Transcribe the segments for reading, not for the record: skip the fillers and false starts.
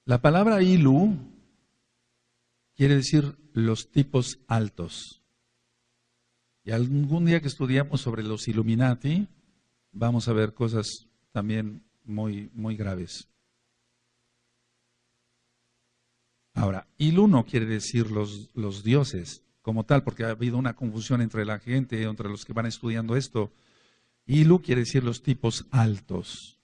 La palabra Ilu quiere decir los tipos altos. Y algún día que estudiamos sobre los Illuminati, vamos a ver cosas también muy, muy graves. Ahora, Ilu no quiere decir los dioses como tal, porque ha habido una confusión entre la gente, entre los que van estudiando esto. Ilu quiere decir los tipos altos.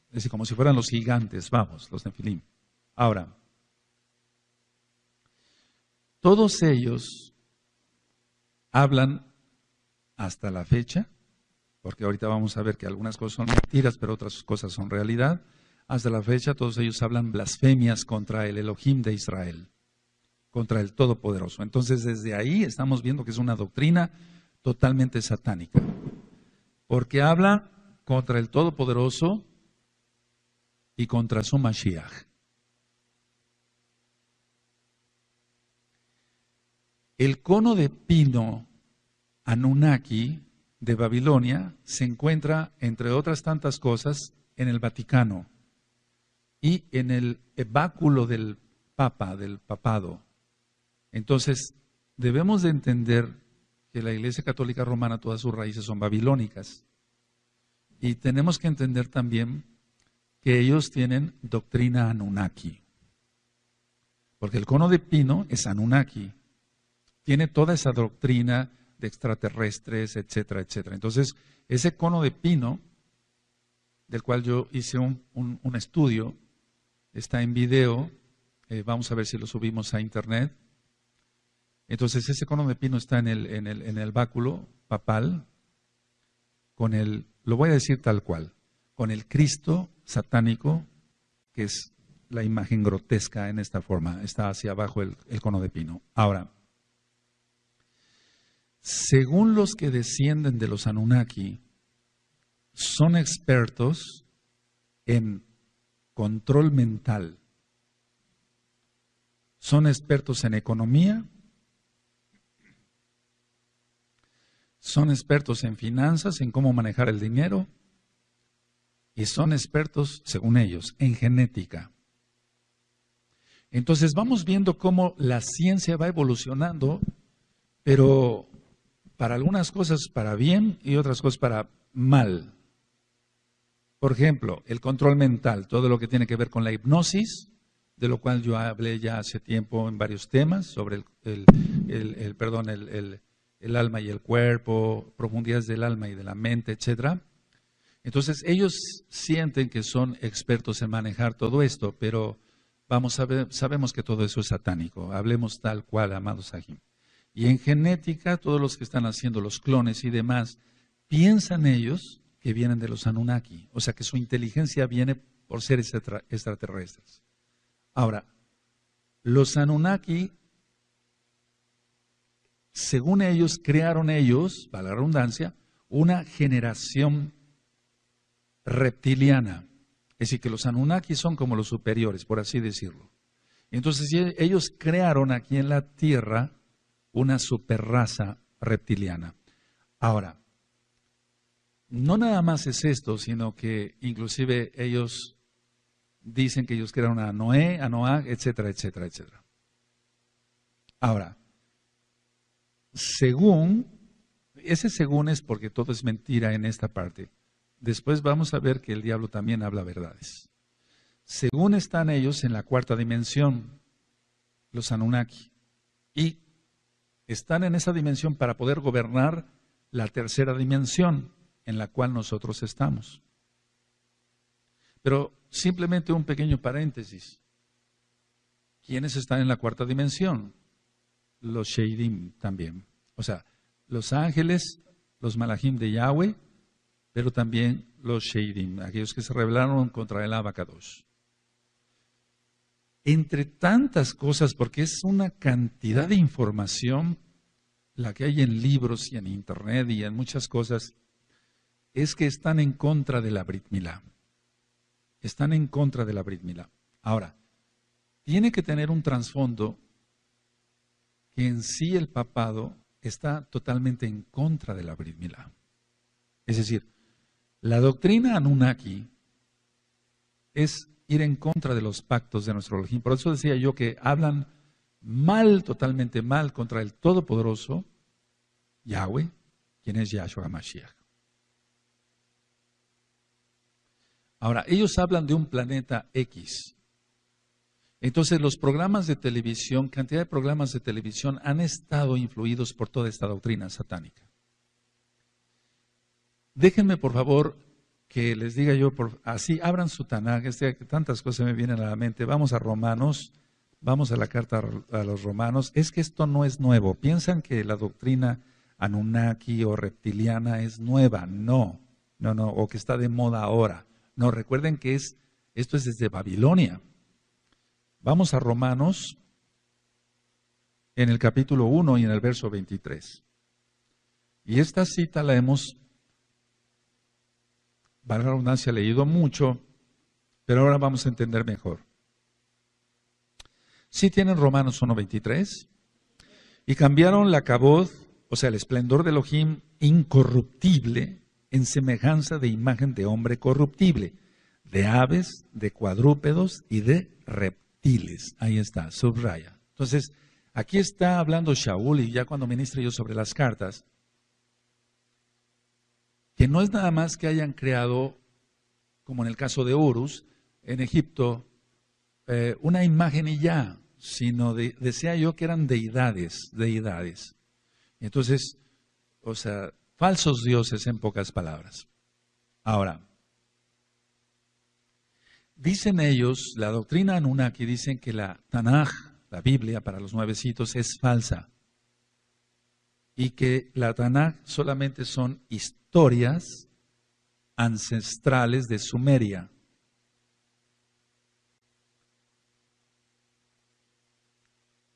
Es decir, como si fueran los gigantes, vamos, los Nefilim. Ahora, todos ellos hablan hasta la fecha, porque ahorita vamos a ver que algunas cosas son mentiras, pero otras cosas son realidad. Hasta la fecha todos ellos hablan blasfemias contra el Elohim de Israel, contra el Todopoderoso. Entonces desde ahí estamos viendo que es una doctrina totalmente satánica, porque habla contra el Todopoderoso y contra su Mashiach. El cono de pino Anunnaki de Babilonia se encuentra, entre otras tantas cosas, en el Vaticano y en el báculo del Papa, del papado. Entonces, debemos de entender que la Iglesia Católica Romana, todas sus raíces son babilónicas. Y tenemos que entender también que ellos tienen doctrina Anunnaki. Porque el cono de pino es Anunnaki. Tiene toda esa doctrina de extraterrestres, etcétera, etcétera. Entonces, ese cono de pino, del cual yo hice un estudio, está en video, vamos a ver si lo subimos a internet. Entonces, ese cono de pino está en el báculo papal, con lo voy a decir tal cual, con el Cristo satánico, que es la imagen grotesca en esta forma, está hacia abajo el cono de pino. Ahora, según los que descienden de los Anunnaki, son expertos en control mental, son expertos en economía, son expertos en finanzas, en cómo manejar el dinero, y son expertos, según ellos, en genética. Entonces vamos viendo cómo la ciencia va evolucionando, pero para algunas cosas para bien y otras cosas para mal. Por ejemplo, el control mental, todo lo que tiene que ver con la hipnosis, de lo cual yo hablé ya hace tiempo en varios temas, sobre el alma y el cuerpo, profundidades del alma y de la mente, etc. Entonces, ellos sienten que son expertos en manejar todo esto, pero sabemos que todo eso es satánico. Hablemos tal cual, amados Sahim. Y en genética, todos los que están haciendo los clones y demás, piensan ellos que vienen de los Anunnaki, o sea que su inteligencia viene por seres extraterrestres. Ahora, los Anunnaki, según ellos, crearon ellos, para la redundancia, una generación reptiliana. Es decir, que los Anunnaki son como los superiores, por así decirlo. Entonces ellos crearon aquí en la Tierra una superraza reptiliana. Ahora, no nada más es esto, sino que inclusive ellos dicen que ellos crearon a Noé, a Noah, etcétera, etcétera, etcétera. Ahora, según es porque todo es mentira en esta parte. Después vamos a ver que el diablo también habla verdades. Según están ellos en la cuarta dimensión, los Anunnaki, y están en esa dimensión para poder gobernar la tercera dimensión en la cual nosotros estamos. Pero simplemente un pequeño paréntesis. ¿Quiénes están en la cuarta dimensión? Los Sheidim también. O sea, los ángeles, los Malachim de Yahweh, pero también los Sheidim, aquellos que se rebelaron contra el Abacadosh. Entre tantas cosas, porque es una cantidad de información la que hay en libros y en internet y en muchas cosas, es que están en contra de la Brit Milá. Están en contra de la Brit Milá. Ahora, tiene que tener un trasfondo que en sí el papado está totalmente en contra de la Brit Milá. Es decir, la doctrina Anunnaki es ir en contra de los pactos de nuestro Elohim. Por eso decía yo que hablan mal, totalmente mal, contra el Todopoderoso, Yahweh, quien es Yahshua HaMashiach. Ahora, ellos hablan de un planeta X. Entonces, los programas de televisión, cantidad de programas de televisión han estado influidos por toda esta doctrina satánica. Déjenme, por favor, que les diga yo, así abran su Tanaj, tantas cosas me vienen a la mente. Vamos a Romanos, vamos a la carta a los Romanos. Es que esto no es nuevo. Piensan que la doctrina Anunnaki o reptiliana es nueva. No, o que está de moda ahora. No, recuerden que esto es desde Babilonia. Vamos a Romanos en el capítulo 1 y en el verso 23. Y esta cita la hemos, valga la redundancia, leído mucho, pero ahora vamos a entender mejor. ¿Sí tienen Romanos 1:23? Y cambiaron la cabod, o sea, el esplendor de Elohim incorruptible, en semejanza de imagen de hombre corruptible, de aves, de cuadrúpedos y de reptiles. Ahí está, subraya. Entonces, aquí está hablando Shaul, y ya cuando ministre yo sobre las cartas, que no es nada más que hayan creado, como en el caso de Horus, en Egipto, una imagen y ya, sino decía yo que eran deidades. Entonces, o sea, falsos dioses en pocas palabras. Ahora, dicen ellos, la doctrina Anunnaki, dicen que la Tanaj, la Biblia para los nuevecitos, es falsa. Y que la Tanaj solamente son historias ancestrales de Sumeria.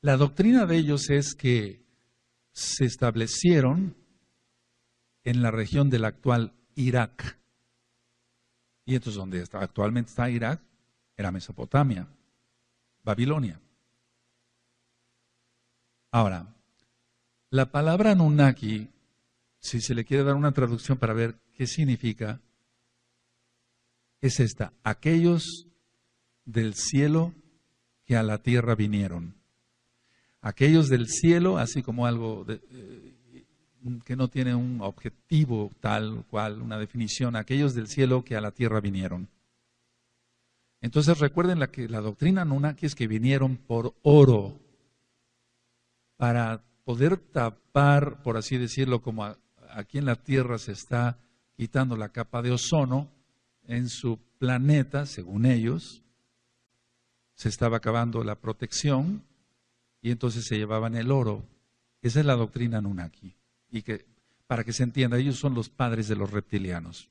La doctrina de ellos es que se establecieron en la región del actual Irak. Y entonces donde actualmente está Irak, era Mesopotamia, Babilonia. Ahora, la palabra Anunnaki, si se le quiere dar una traducción para ver qué significa, es esta: aquellos del cielo que a la tierra vinieron. Aquellos del cielo, así como algo que no tiene un objetivo tal cual, una definición, aquellos del cielo que a la tierra vinieron. Entonces recuerden que la doctrina Anunnaki es que vinieron por oro, para poder tapar, por así decirlo, como aquí en la tierra se está quitando la capa de ozono, en su planeta, según ellos, se estaba acabando la protección, y entonces se llevaban el oro. Esa es la doctrina Anunnaki. Y que, para que se entienda, ellos son los padres de los reptilianos.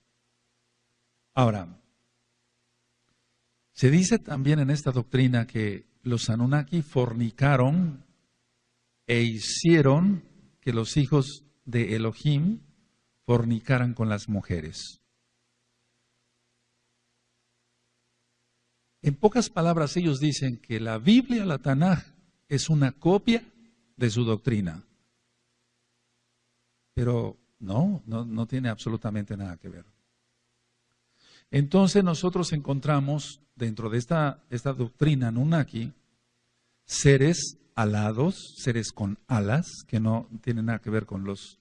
Ahora, se dice también en esta doctrina que los Anunnaki fornicaron e hicieron que los hijos de Elohim fornicaran con las mujeres. En pocas palabras, ellos dicen que la Biblia, la Tanaj, es una copia de su doctrina. Pero no tiene absolutamente nada que ver. Entonces nosotros encontramos dentro de esta doctrina Anunnaki seres alados, seres con alas, que no tienen nada que ver con los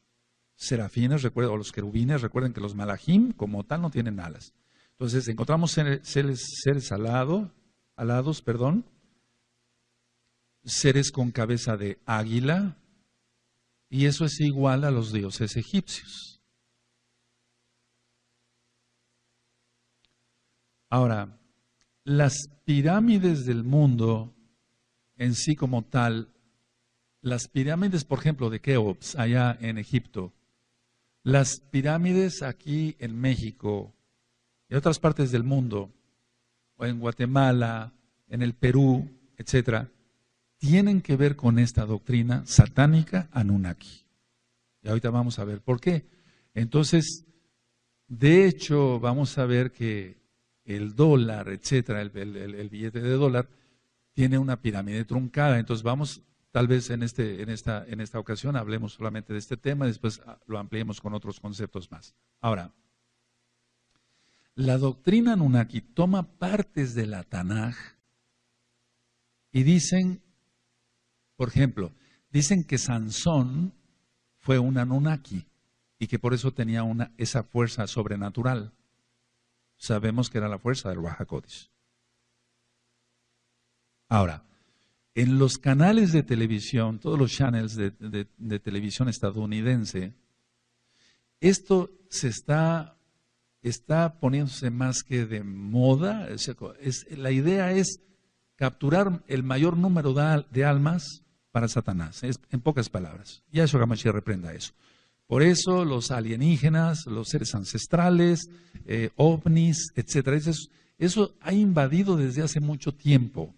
serafines, o los querubines. Recuerden que los malajim como tal no tienen alas. Entonces encontramos seres alados, seres con cabeza de águila, y eso es igual a los dioses egipcios. Ahora, las pirámides del mundo en sí como tal, las pirámides, por ejemplo, de Keops, allá en Egipto, las pirámides aquí en México y en otras partes del mundo, o en Guatemala, en el Perú, etcétera, tienen que ver con esta doctrina satánica Anunnaki. Y ahorita vamos a ver por qué. Entonces, de hecho, vamos a ver que el dólar, etcétera, el billete de dólar, tiene una pirámide truncada. Entonces vamos, tal vez en esta ocasión hablemos solamente de este tema, después lo ampliemos con otros conceptos más. Ahora, La doctrina Anunnaki toma partes de la Tanaj y dicen, por ejemplo, dicen que Sansón fue un Anunnaki y que por eso tenía esa fuerza sobrenatural. Sabemos que era la fuerza del Ruach HaKodesh. Ahora, en los canales de televisión, todos los channels de televisión estadounidense, esto se está poniéndose más que de moda. La idea es capturar el mayor número de almas para Satanás, en pocas palabras. Yahshua HaMashiach reprenda eso. Por eso los alienígenas, los seres ancestrales, ovnis, etcétera, eso ha invadido desde hace mucho tiempo.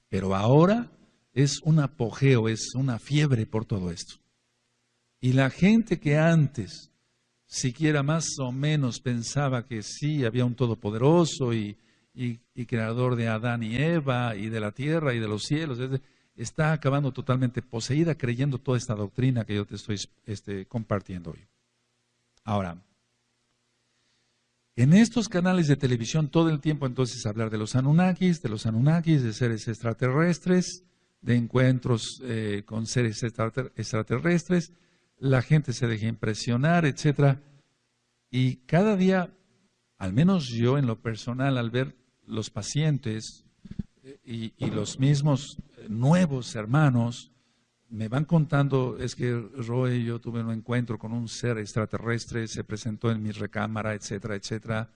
Pero ahora es un apogeo, es una fiebre por todo esto. Y la gente que antes siquiera más o menos pensaba que sí, había un todopoderoso y creador de Adán y Eva y de la tierra y de los cielos, está acabando totalmente poseída creyendo toda esta doctrina que yo te estoy compartiendo hoy. Ahora, en estos canales de televisión todo el tiempo entonces hablar de los Anunnakis, de seres extraterrestres, de encuentros con seres extraterrestres, la gente se deja impresionar, etcétera. Y cada día, al menos yo en lo personal, al ver los pacientes y los mismos nuevos hermanos, me van contando, es que Roy, yo tuve un encuentro con un ser extraterrestre, se presentó en mi recámara, etcétera, etcétera.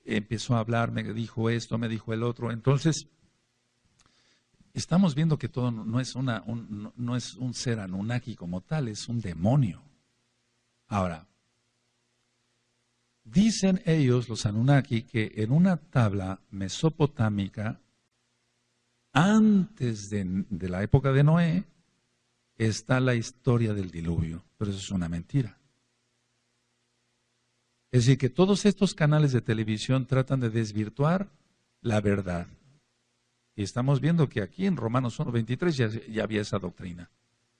Empezó a hablar, me dijo esto, me dijo el otro. Entonces, estamos viendo que todo no es un ser Anunnaki como tal, es un demonio. Ahora, dicen ellos, los Anunnaki, que en una tabla mesopotámica, antes de la época de Noé, está la historia del diluvio, pero eso es una mentira. Es decir, que todos estos canales de televisión tratan de desvirtuar la verdad. Y estamos viendo que aquí en Romanos 1:23 ya había esa doctrina.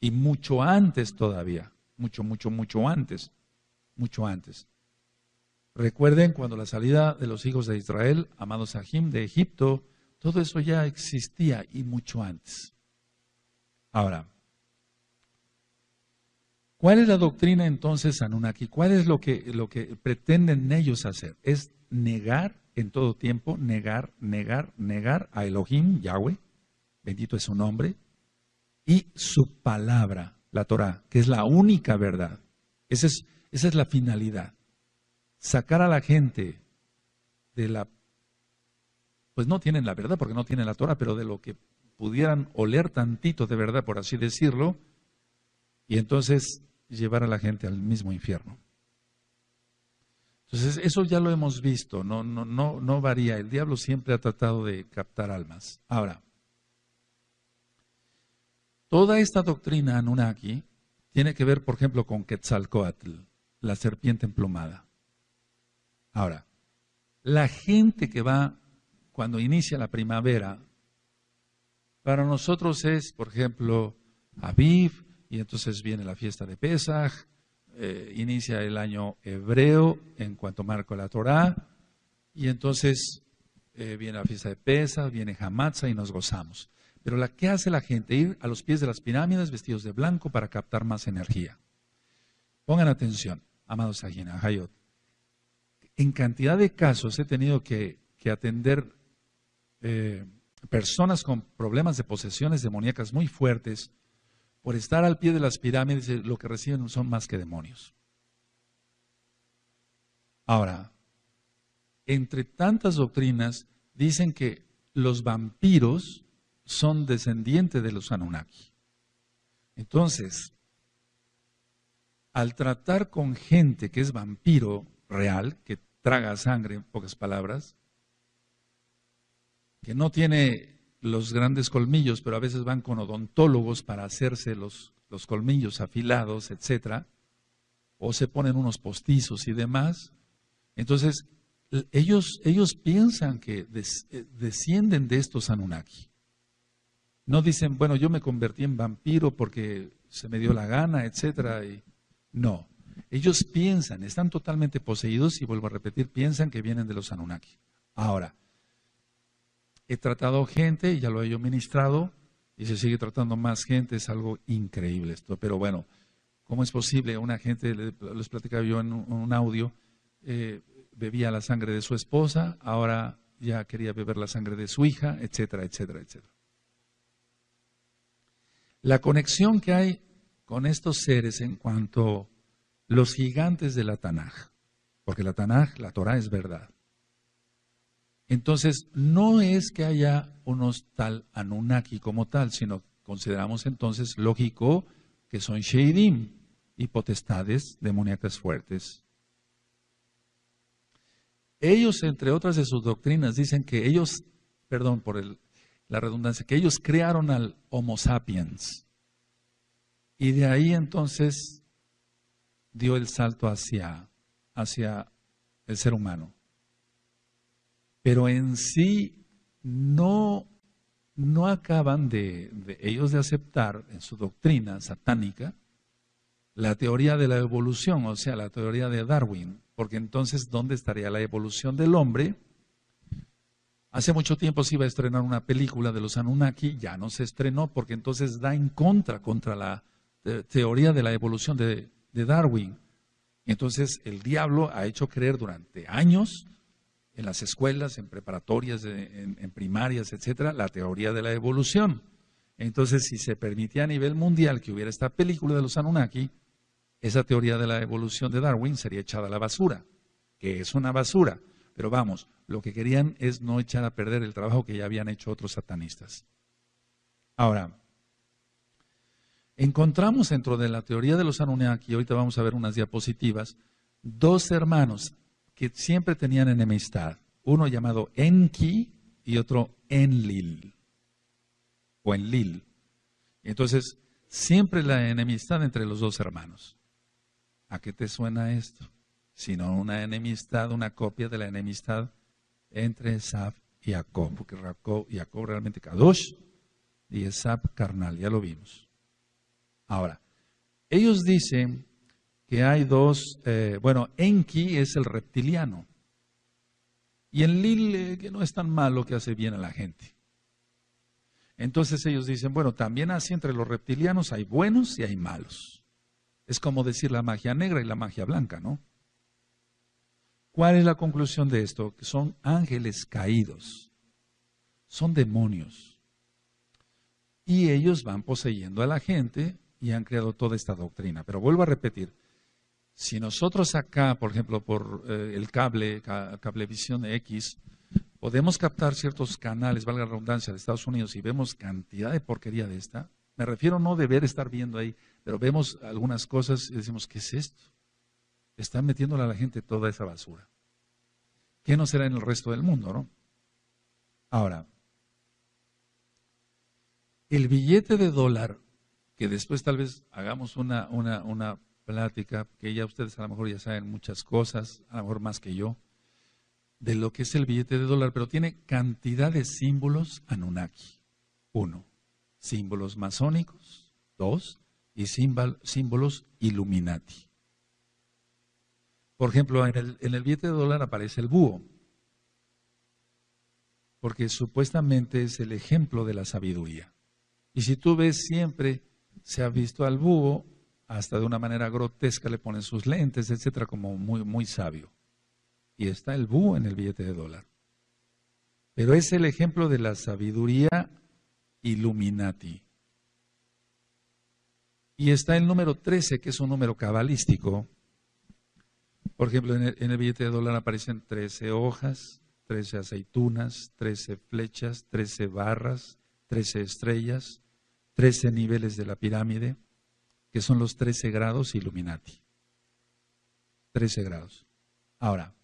Y mucho antes todavía, mucho antes. Recuerden cuando la salida de los hijos de Israel, amados Sahim, de Egipto, todo eso ya existía y mucho antes. Ahora, ¿cuál es la doctrina entonces Anunnaki? ¿Cuál es lo que pretenden ellos hacer? Es negar en todo tiempo, negar a Elohim, Yahweh, bendito es su nombre, y su palabra, la Torah, que es la única verdad. Esa es la finalidad. Sacar a la gente pues no tienen la verdad porque no tienen la Torah, pero de lo que pudieran oler tantito de verdad, por así decirlo, y entonces llevar a la gente al mismo infierno. Entonces, eso ya lo hemos visto, no varía. El diablo siempre ha tratado de captar almas. Ahora, toda esta doctrina Anunnaki tiene que ver, por ejemplo, con Quetzalcóatl, la serpiente emplumada. Ahora, la gente que va cuando inicia la primavera, para nosotros es, por ejemplo, Aviv, y entonces viene la fiesta de Pesaj, inicia el año hebreo en cuanto marca la Torá, y entonces viene la fiesta de Pesaj, viene Hamatzah y nos gozamos. Pero ¿qué hace la gente? Ir a los pies de las pirámides vestidos de blanco para captar más energía. Pongan atención, amados Sajina, Hayot. En cantidad de casos he tenido que atender personas con problemas de posesiones demoníacas muy fuertes. Por estar al pie de las pirámides, lo que reciben son más que demonios. Ahora, entre tantas doctrinas, dicen que los vampiros son descendientes de los Anunnaki. Entonces, al tratar con gente que es vampiro real, que traga sangre, en pocas palabras, que no tiene los grandes colmillos, pero a veces van con odontólogos para hacerse los colmillos afilados, etcétera, o se ponen unos postizos y demás. Entonces, ellos piensan que descienden de estos Anunnaki. No dicen, bueno, yo me convertí en vampiro porque se me dio la gana, etcétera. No, Ellos piensan, están totalmente poseídos y vuelvo a repetir, piensan que vienen de los Anunnaki. Ahora, he tratado gente, y ya lo he yo ministrado, y se sigue tratando más gente, es algo increíble esto. Pero bueno, ¿cómo es posible? Una gente, les platicaba yo en un audio, bebía la sangre de su esposa, ahora ya quería beber la sangre de su hija, etcétera, etcétera, etcétera. La conexión que hay con estos seres en cuanto a los gigantes de la Tanaj, porque la Tanaj, la Torah es verdad. Entonces, no es que haya unos tal Anunnaki como tal, sino consideramos entonces lógico que son Sheidim y potestades demoníacas fuertes. Ellos, entre otras de sus doctrinas, dicen que ellos, perdón por la redundancia, que ellos crearon al Homo sapiens. Y de ahí entonces dio el salto hacia el ser humano. Pero en sí no acaban ellos de aceptar en su doctrina satánica la teoría de la evolución, o sea, la teoría de Darwin. Porque entonces, ¿dónde estaría la evolución del hombre? Hace mucho tiempo se iba a estrenar una película de los Anunnaki, ya no se estrenó porque entonces da en contra la teoría de la evolución de Darwin. Entonces el diablo ha hecho creer durante años en las escuelas, en preparatorias, en primarias, etcétera, la teoría de la evolución. Entonces, si se permitía a nivel mundial que hubiera esta película de los Anunnaki, esa teoría de la evolución de Darwin sería echada a la basura, que es una basura. Pero vamos, lo que querían es no echar a perder el trabajo que ya habían hecho otros satanistas. Ahora, encontramos dentro de la teoría de los Anunnaki, ahorita vamos a ver unas diapositivas, dos hermanos que siempre tenían enemistad. Uno llamado Enki y otro Enlil, o Enlil. Entonces, siempre la enemistad entre los dos hermanos. ¿A qué te suena esto? Sino una enemistad, una copia de la enemistad entre Esab y Jacob, porque Jacob realmente Kadosh y Esab carnal, ya lo vimos. Ahora, ellos dicen que hay dos, Enki es el reptiliano y Enlil que no es tan malo, que hace bien a la gente. Entonces ellos dicen, bueno, también así entre los reptilianos hay buenos y hay malos. Es como decir la magia negra y la magia blanca, ¿no? ¿Cuál es la conclusión de esto? Que son ángeles caídos, son demonios. Y ellos van poseyendo a la gente y han creado toda esta doctrina. Pero vuelvo a repetir, si nosotros acá, por ejemplo, por el Cablevisión X, podemos captar ciertos canales, valga la redundancia, de Estados Unidos y vemos cantidad de porquería de esta, me refiero no deber estar viendo ahí, pero vemos algunas cosas y decimos, ¿qué es esto? Están metiéndole a la gente toda esa basura. ¿Qué no será en el resto del mundo, no? Ahora, el billete de dólar, que después tal vez hagamos una plática, que ya ustedes a lo mejor ya saben muchas cosas, a lo mejor más que yo, de lo que es el billete de dólar, pero tiene cantidad de símbolos Anunnaki. 1, símbolos masónicos. 2, y símbolos Illuminati. Por ejemplo, en el billete de dólar aparece el búho, porque supuestamente es el ejemplo de la sabiduría. Y si tú ves, siempre se ha visto al búho, hasta de una manera grotesca le ponen sus lentes, etcétera, como muy, muy sabio. Y está el búho en el billete de dólar. Pero es el ejemplo de la sabiduría Illuminati. Y está el número 13, que es un número cabalístico. Por ejemplo, en el billete de dólar aparecen 13 hojas, 13 aceitunas, 13 flechas, 13 barras, 13 estrellas, 13 niveles de la pirámide, que son los 13 grados Illuminati. 13 grados. Ahora,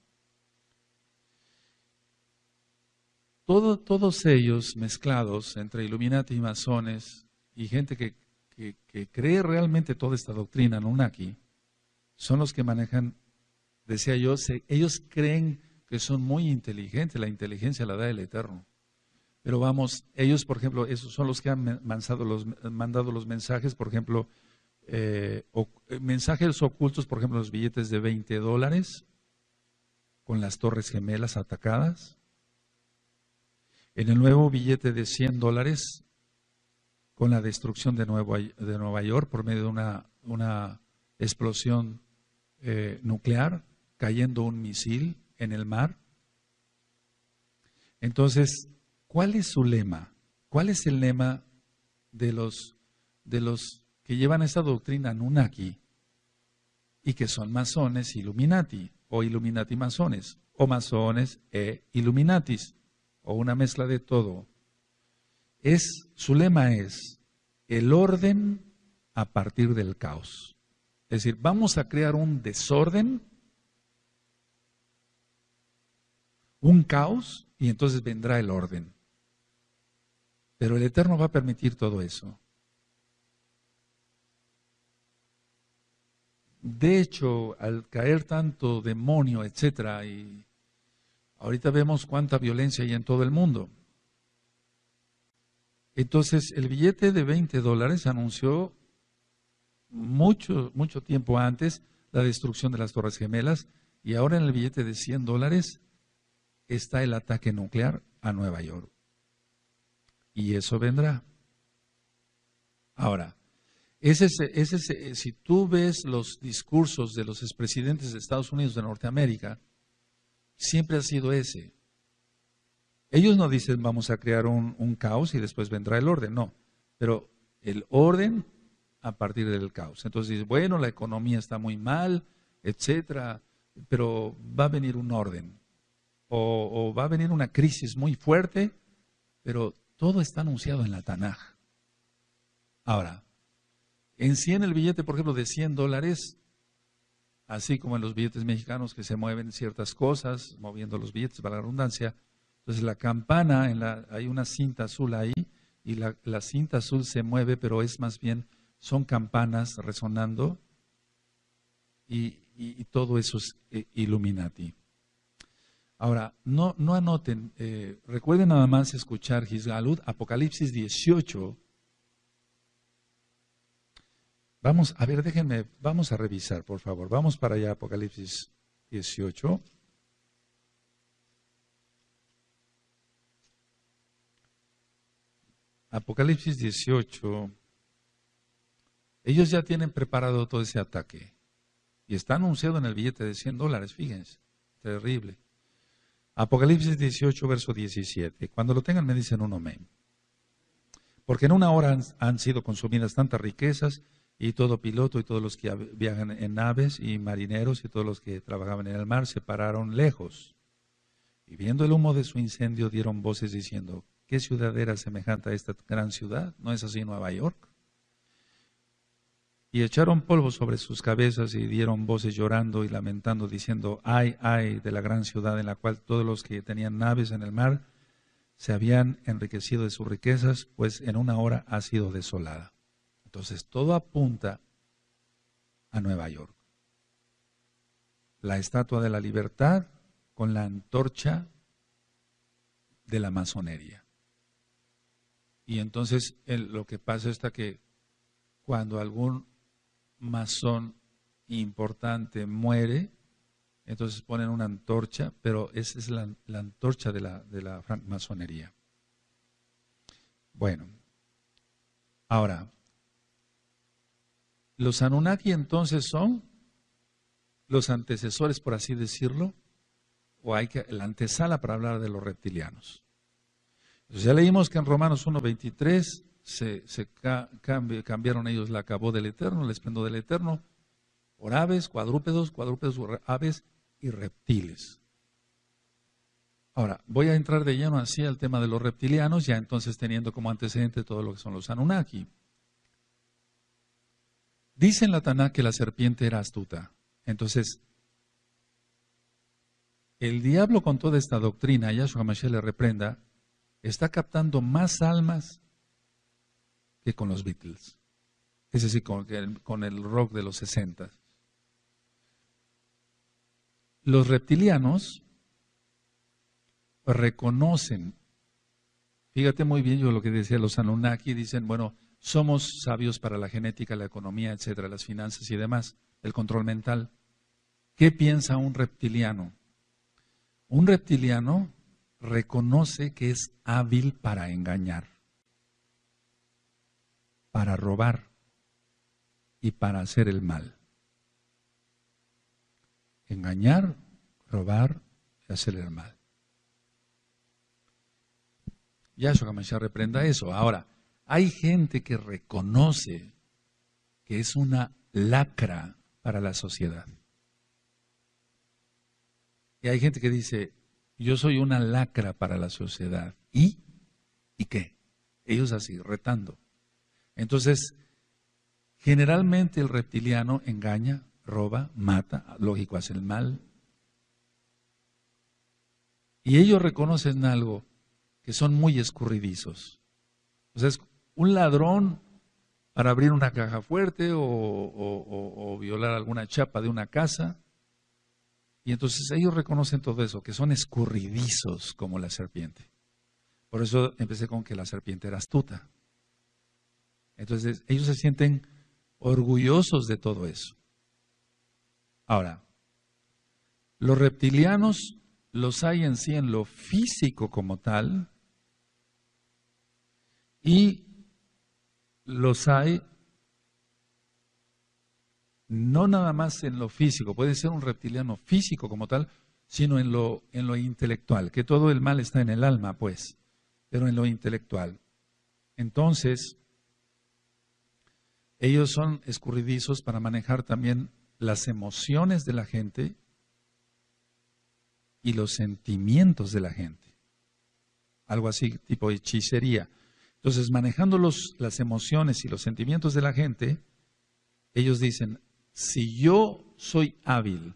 todos ellos mezclados entre Illuminati y masones y gente que cree realmente toda esta doctrina Anunnaki, son los que manejan, decía yo, ellos creen que son muy inteligentes, la inteligencia la da el Eterno. Pero vamos, ellos, por ejemplo, esos son los que han mandado los mensajes, por ejemplo, mensajes ocultos, por ejemplo, los billetes de $20 con las Torres Gemelas atacadas. En el nuevo billete de $100 con la destrucción de Nueva York por medio de una explosión nuclear, cayendo un misil en el mar. Entonces, ¿cuál es su lema? ¿Cuál es el lema de los que llevan esta doctrina Anunnaki y que son masones Illuminati o Illuminati masones o masones e Illuminatis o una mezcla de todo? Su lema es el orden a partir del caos. Es decir, vamos a crear un desorden, un caos, y entonces vendrá el orden. Pero el Eterno va a permitir todo eso. De hecho, al caer tanto demonio, etcétera, y ahorita vemos cuánta violencia hay en todo el mundo. Entonces, el billete de $20 anunció mucho tiempo antes la destrucción de las Torres Gemelas, y ahora en el billete de $100 está el ataque nuclear a Nueva York. Y eso vendrá. Ahora, si tú ves los discursos de los expresidentes de Estados Unidos de Norteamérica, siempre ha sido ese. Ellos no dicen vamos a crear un caos y después vendrá el orden, no. Pero el orden a partir del caos. Entonces, bueno, la economía está muy mal, etcétera, pero va a venir un orden. O va a venir una crisis muy fuerte, pero todo está anunciado en la Tanaj. Ahora, en sí en el billete, por ejemplo, de $100, así como en los billetes mexicanos que se mueven ciertas cosas, moviendo los billetes, para la redundancia, entonces la campana, hay una cinta azul ahí, y la cinta azul se mueve, pero es más bien, son campanas resonando, y todo eso es Illuminati. Ahora, no anoten, recuerden nada más escuchar Gizgalud, Apocalipsis 18. Vamos, a ver, vamos a revisar, por favor. Vamos para allá, Apocalipsis 18. Apocalipsis 18. Ellos ya tienen preparado todo ese ataque. Y está anunciado en el billete de $100, fíjense. Terrible. Apocalipsis 18, verso 17. Cuando lo tengan me dicen un amén. Porque en una hora han sido consumidas tantas riquezas, y todo piloto y todos los que viajan en naves y marineros y todos los que trabajaban en el mar se pararon lejos. Y viendo el humo de su incendio dieron voces diciendo, ¿qué ciudad era semejante a esta gran ciudad? ¿No es así Nueva York? Y echaron polvo sobre sus cabezas y dieron voces llorando y lamentando diciendo, ay, ay de la gran ciudad en la cual todos los que tenían naves en el mar se habían enriquecido de sus riquezas, pues en una hora ha sido desolada. Entonces todo apunta a Nueva York. La Estatua de la Libertad con la antorcha de la masonería. Y entonces lo que pasa es que cuando algún masón importante muere, entonces ponen una antorcha, pero esa es la antorcha de la francmasonería. Bueno, ahora, los Anunnaki entonces son los antecesores, por así decirlo, o la antesala para hablar de los reptilianos. Entonces ya leímos que en Romanos 1:23 cambiaron ellos la cabó del Eterno, el esplendor del Eterno, por aves, cuadrúpedos, aves y reptiles. Ahora, voy a entrar de lleno así al tema de los reptilianos, ya entonces teniendo como antecedente todo lo que son los Anunnaki. Dice en la Tanaj que la serpiente era astuta. Entonces, el diablo con toda esta doctrina, Yahshua Mashiach le reprenda, está captando más almas que con los Beatles. Es decir, con el rock de los 60. Los reptilianos reconocen, fíjate muy bien yo lo que decía los Anunnaki, dicen, bueno, somos sabios para la genética, la economía, etcétera, las finanzas y demás, el control mental. ¿Qué piensa un reptiliano? Un reptiliano reconoce que es hábil para engañar, para robar y para hacer el mal. Engañar, robar y hacer el mal. Yahshua HaMashiach reprenda eso. Ahora, hay gente que reconoce que es una lacra para la sociedad. Y hay gente que dice, yo soy una lacra para la sociedad. ¿Y qué? Ellos así, retando. Entonces, generalmente el reptiliano engaña, roba, mata, lógico, hace el mal. Y ellos reconocen algo, que son muy escurridizos. O sea, es un ladrón para abrir una caja fuerte o violar alguna chapa de una casa. Y entonces ellos reconocen todo eso, que son escurridizos como la serpiente. Por eso empecé con que la serpiente era astuta. Entonces ellos se sienten orgullosos de todo eso. Ahora, los reptilianos los hay en sí en lo físico como tal y los hay no nada más en lo físico, puede ser un reptiliano físico como tal, sino en lo intelectual, que todo el mal está en el alma, pues, pero en lo intelectual. Entonces, ellos son escurridizos para manejar también las emociones de la gente y los sentimientos de la gente. Algo así, tipo hechicería. Entonces, manejando las emociones y los sentimientos de la gente, ellos dicen, si yo soy hábil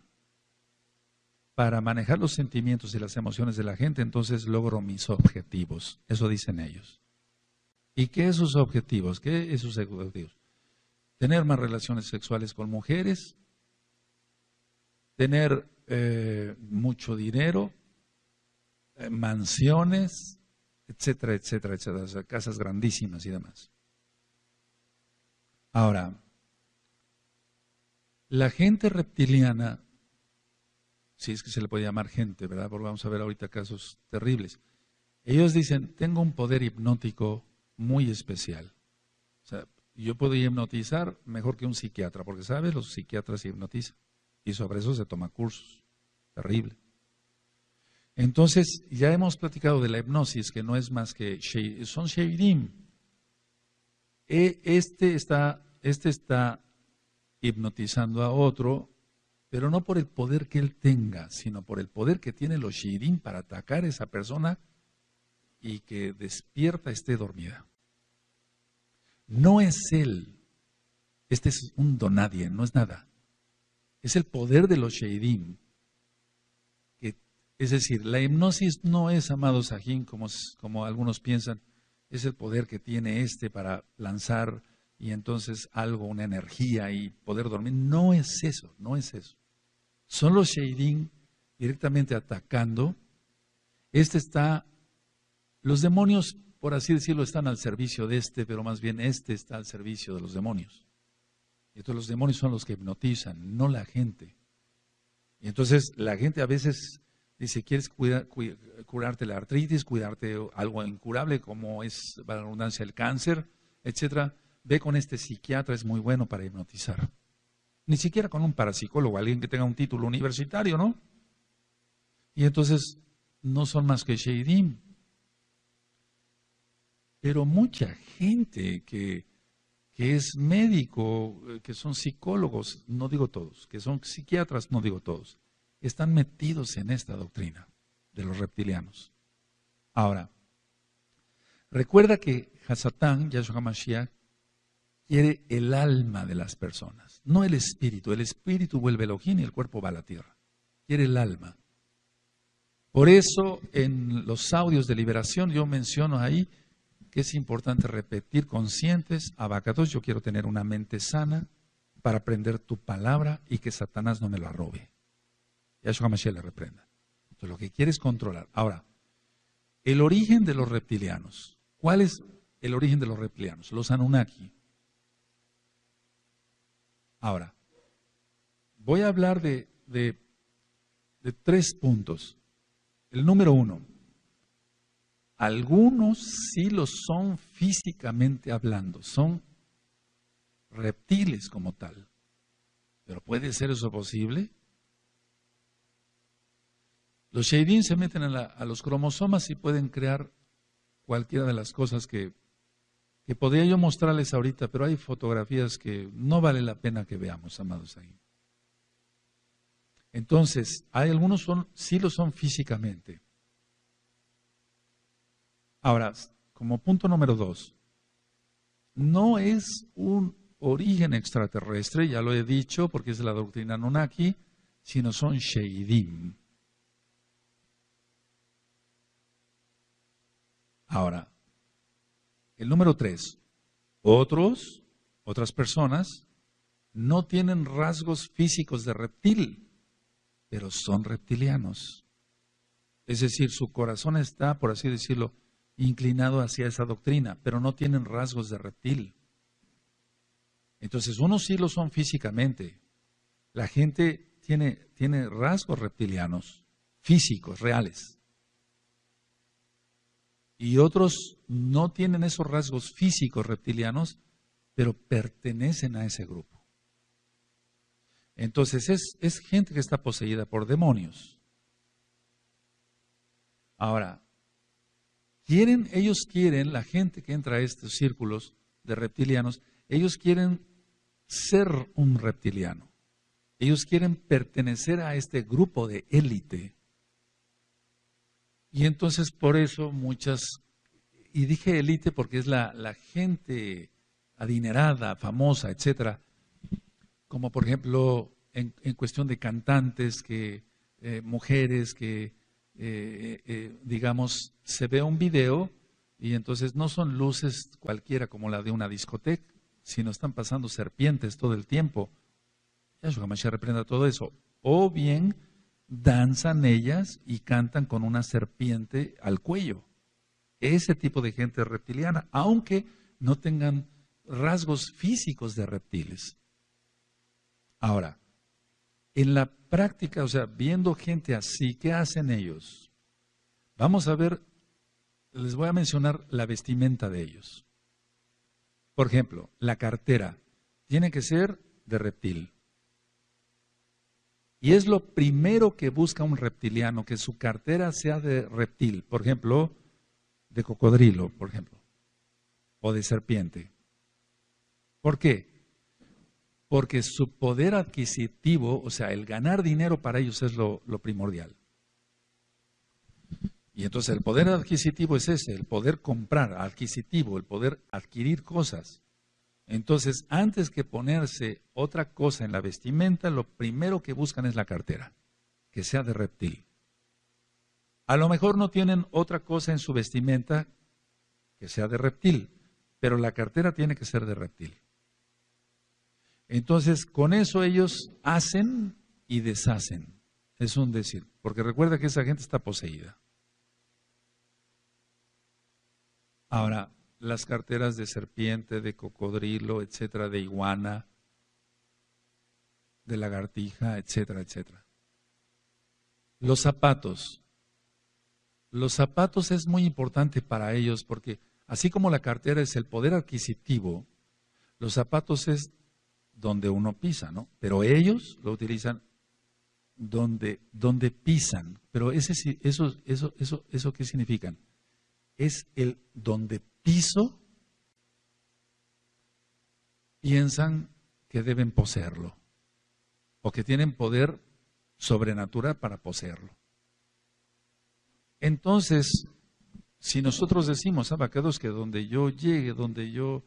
para manejar los sentimientos y las emociones de la gente, entonces logro mis objetivos. Eso dicen ellos. ¿Y qué es sus objetivos? ¿Qué es sus objetivos? Tener más relaciones sexuales con mujeres, tener mucho dinero, mansiones, etcétera, etcétera, etcétera, o sea, casas grandísimas y demás. Ahora, la gente reptiliana, si es que se le puede llamar gente, ¿verdad? Porque vamos a ver ahorita casos terribles. Ellos dicen, tengo un poder hipnótico muy especial. O sea, yo puedo hipnotizar mejor que un psiquiatra, porque, ¿sabes? Los psiquiatras hipnotizan. Y sobre eso se toma cursos. Terrible. Entonces, ya hemos platicado de la hipnosis, que no es más que, son sheidim. Este está hipnotizando a otro, pero no por el poder que él tenga, sino por el poder que tienen los sheidim para atacar a esa persona y que despierta esté dormida. No es él. Este es un donadie, no es nada. Es el poder de los sheidim. Es decir, la hipnosis no es, amado Sajín, como algunos piensan, es el poder que tiene para lanzar y entonces algo, una energía y poder dormir. No es eso, no es eso. Son los sheidim directamente atacando. Los demonios, por así decirlo, están al servicio de pero más bien está al servicio de los demonios. Y entonces los demonios son los que hipnotizan, no la gente. Y entonces la gente a veces dice, ¿quieres curarte la artritis, cuidarte algo incurable como es, para la redundancia, el cáncer, etcétera? Ve con este psiquiatra, es muy bueno para hipnotizar. Ni siquiera con un parapsicólogo, alguien que tenga un título universitario, ¿no? Y entonces no son más que sheidim. Pero mucha gente que es médico, que son psicólogos, no digo todos, que son psiquiatras, no digo todos, están metidos en esta doctrina de los reptilianos. Ahora, recuerda que Hasatán, Yahshua HaMashiach, quiere el alma de las personas, no el espíritu. El espíritu vuelve Elohim y el cuerpo va a la tierra. Quiere el alma. Por eso, en los audios de liberación, yo menciono ahí que es importante repetir conscientes, abacados, yo quiero tener una mente sana para aprender tu palabra y que Satanás no me la robe. Yahshua HaMashiach le reprenda. Entonces, lo que quiere es controlar. Ahora, el origen de los reptilianos. ¿Cuál es? el origen de los reptilianos, los Anunnaki. Ahora, voy a hablar de 3 puntos. El número 1, algunos sí lo son físicamente hablando, son reptiles como tal. ¿Pero puede ser eso posible? Los Sheidim se meten a los cromosomas y pueden crear cualquiera de las cosas que podría yo mostrarles ahorita, pero hay fotografías que no vale la pena que veamos, amados ahí. Entonces, hay algunos sí lo son físicamente. Ahora, como punto número 2, no es un origen extraterrestre, ya lo he dicho, porque es de la doctrina Anunnaki, sino son Sheidim. Ahora, el número 3, otras personas no tienen rasgos físicos de reptil, pero son reptilianos. Es decir, su corazón está, por así decirlo, inclinado hacia esa doctrina, pero no tienen rasgos de reptil. Entonces, unos sí lo son físicamente. La gente tiene rasgos reptilianos, físicos, reales. Y otros no tienen esos rasgos físicos reptilianos, pero pertenecen a ese grupo. Entonces, es gente que está poseída por demonios. Ahora, ellos quieren, la gente que entra a estos círculos de reptilianos, ellos quieren ser un reptiliano. Ellos quieren pertenecer a este grupo de élite. Y entonces por eso y dije élite porque es la gente adinerada, famosa, etcétera, como por ejemplo en cuestión de cantantes, mujeres que digamos, se ve un video y entonces no son luces cualquiera como la de una discoteca, sino están pasando serpientes todo el tiempo. Yahshua HaMashiach reprenda todo eso. O bien danzan ellas y cantan con una serpiente al cuello. Ese tipo de gente reptiliana, aunque no tengan rasgos físicos de reptiles. Ahora, en la práctica, o sea, viendo gente así, ¿qué hacen ellos? Vamos a ver, les voy a mencionar la vestimenta de ellos. Por ejemplo, la cartera tiene que ser de reptil. Y es lo primero que busca un reptiliano, que su cartera sea de reptil. Por ejemplo, de cocodrilo, por ejemplo, o de serpiente. ¿Por qué? Porque su poder adquisitivo, o sea, el ganar dinero para ellos es lo primordial. Y entonces el poder adquisitivo es ese, el poder comprar, adquisitivo, el poder adquirir cosas. Entonces, antes que ponerse otra cosa en la vestimenta, lo primero que buscan es la cartera, que sea de reptil. A lo mejor no tienen otra cosa en su vestimenta que sea de reptil, pero la cartera tiene que ser de reptil. Entonces, con eso ellos hacen y deshacen. Es un decir, porque recuerda que esa gente está poseída. Ahora, las carteras de serpiente, de cocodrilo, etcétera, de iguana, de lagartija, etcétera, etcétera. Los zapatos. Los zapatos es muy importante para ellos porque así como la cartera es el poder adquisitivo, los zapatos es donde uno pisa, ¿no? Pero ellos lo utilizan donde pisan. Pero eso ¿qué significan? Es el donde piso, piensan que deben poseerlo o que tienen poder sobrenatural para poseerlo. Entonces, si nosotros decimos, abacados, que donde yo llegue, donde yo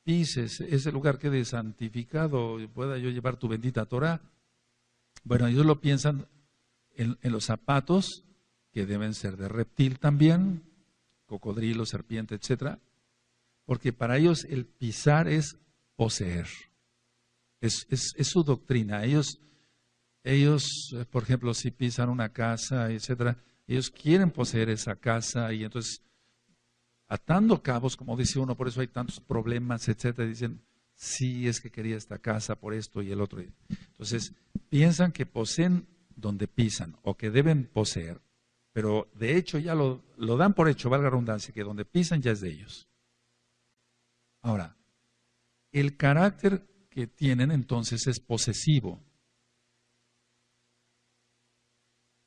pise, ese lugar quede santificado y pueda yo llevar tu bendita Torah, bueno, ellos lo piensan en los zapatos, que deben ser de reptil también, cocodrilo, serpiente, etcétera, porque para ellos el pisar es poseer. Es su doctrina. Ellos, por ejemplo, si pisan una casa, etcétera, ellos quieren poseer esa casa y entonces atando cabos, como dice uno, por eso hay tantos problemas, etcétera. Dicen, sí, es que quería esta casa por esto y el otro. Entonces, piensan que poseen donde pisan o que deben poseer, pero de hecho ya lo dan por hecho, valga la redundancia, que donde pisan ya es de ellos. Ahora, el carácter que tienen entonces es posesivo.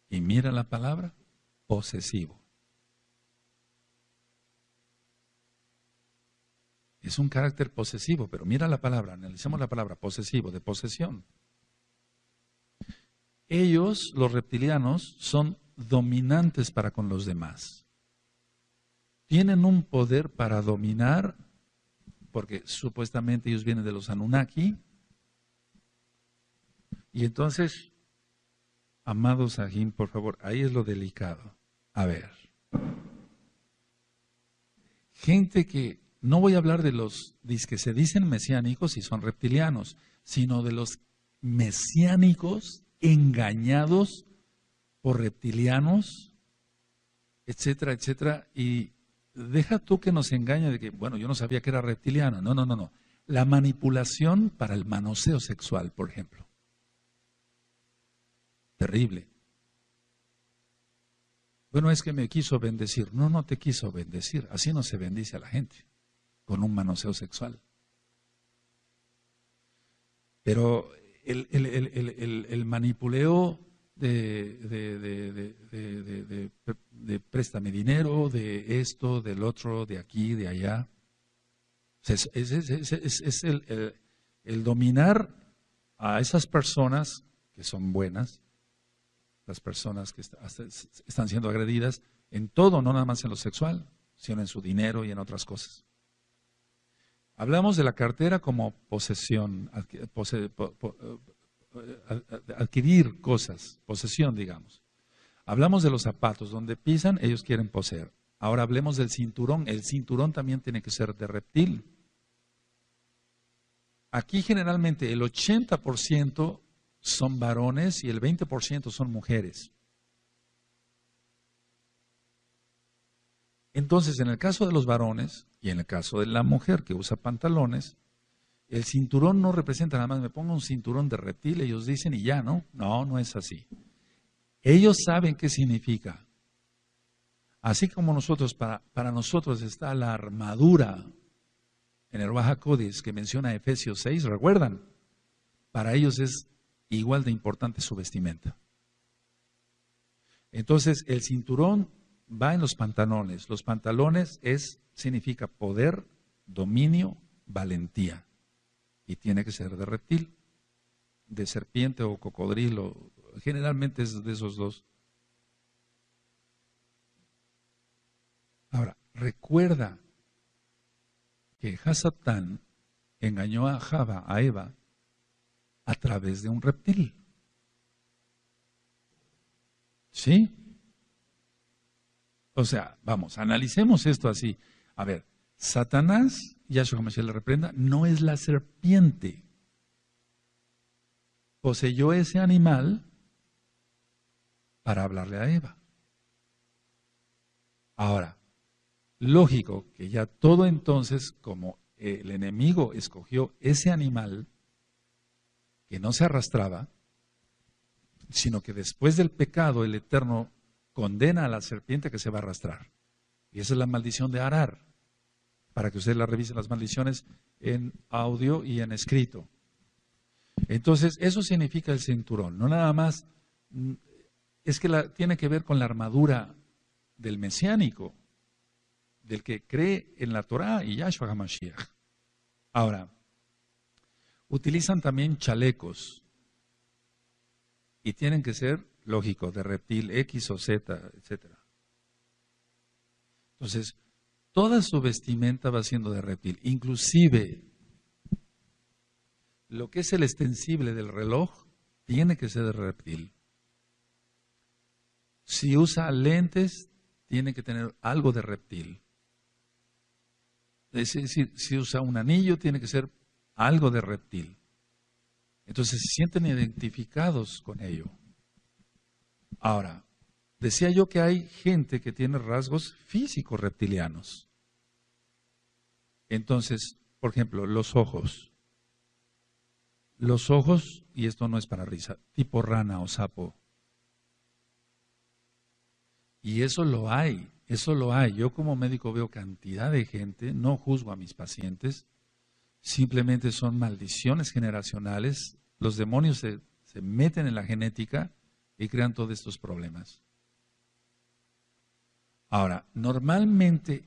Y mira la palabra, posesivo. Es un carácter posesivo, pero mira la palabra, analicemos la palabra, posesivo, de posesión. Ellos, los reptilianos, son dominantes para con los demás. Tienen un poder para dominar, porque supuestamente ellos vienen de los Anunnaki. Y entonces, amados Sahim, por favor, ahí es lo delicado. A ver. Gente que, no voy a hablar de los que se dicen mesiánicos y son reptilianos, sino de los mesiánicos engañados por reptilianos, etcétera, etcétera. Y deja tú que nos engañe de que, bueno, yo no sabía que era reptiliano. No, no, no, no. La manipulación para el manoseo sexual, por ejemplo. Terrible. Bueno, es que me quiso bendecir. No, no te quiso bendecir. Así no se bendice a la gente, con un manoseo sexual. Pero el manipuleo de préstame dinero, de esto, del otro, de aquí, de allá, es el dominar a esas personas que son buenas, las personas que están siendo agredidas en todo, no nada más en lo sexual, sino en su dinero y en otras cosas. Hablamos de la cartera como posesión, adquirir cosas, posesión, digamos. Hablamos de los zapatos, donde pisan, ellos quieren poseer. Ahora hablemos del cinturón. El cinturón también tiene que ser de reptil. Aquí generalmente el 80% son varones y el 20% son mujeres. Entonces, en el caso de los varones y en el caso de la mujer que usa pantalones, el cinturón no representa nada más, me pongo un cinturón de reptil, ellos dicen y ya, ¿no? No, no es así. Ellos saben qué significa. Así como nosotros, para nosotros está la armadura en el Ruach HaKodesh que menciona Efesios 6, ¿recuerdan? Para ellos es igual de importante su vestimenta. Entonces, el cinturón va en los pantalones. Los pantalones significa poder, dominio, valentía. Y tiene que ser de reptil, de serpiente o cocodrilo. Generalmente es de esos dos. Ahora, recuerda que Hasatán engañó a Java, a Eva, a través de un reptil. ¿Sí? O sea, vamos, analicemos esto así. A ver, Satanás, Yahshua HaMashiach le reprenda, no es la serpiente. Poseyó ese animal para hablarle a Eva. Ahora, lógico que ya todo entonces, como el enemigo escogió ese animal que no se arrastraba, sino que después del pecado el Eterno condena a la serpiente que se va a arrastrar. Y esa es la maldición de Arar, para que ustedes la revisen las maldiciones en audio y en escrito. Entonces, eso significa el cinturón, no nada más, es que tiene que ver con la armadura del mesiánico, del que cree en la Torá y Yahshua HaMashiach. Ahora, utilizan también chalecos y tienen que ser, lógico, de reptil X o Z, etc. Entonces, toda su vestimenta va siendo de reptil, inclusive lo que es el extensible del reloj tiene que ser de reptil. Si usa lentes, tiene que tener algo de reptil. Es decir, si usa un anillo, tiene que ser algo de reptil. Entonces se sienten identificados con ello. Ahora, decía yo que hay gente que tiene rasgos físicos reptilianos. Entonces, por ejemplo, los ojos. Los ojos, y esto no es para risa, tipo rana o sapo. Y eso lo hay, eso lo hay. Yo como médico veo cantidad de gente, no juzgo a mis pacientes, simplemente son maldiciones generacionales. Los demonios se meten en la genética y crean todos estos problemas. Ahora, normalmente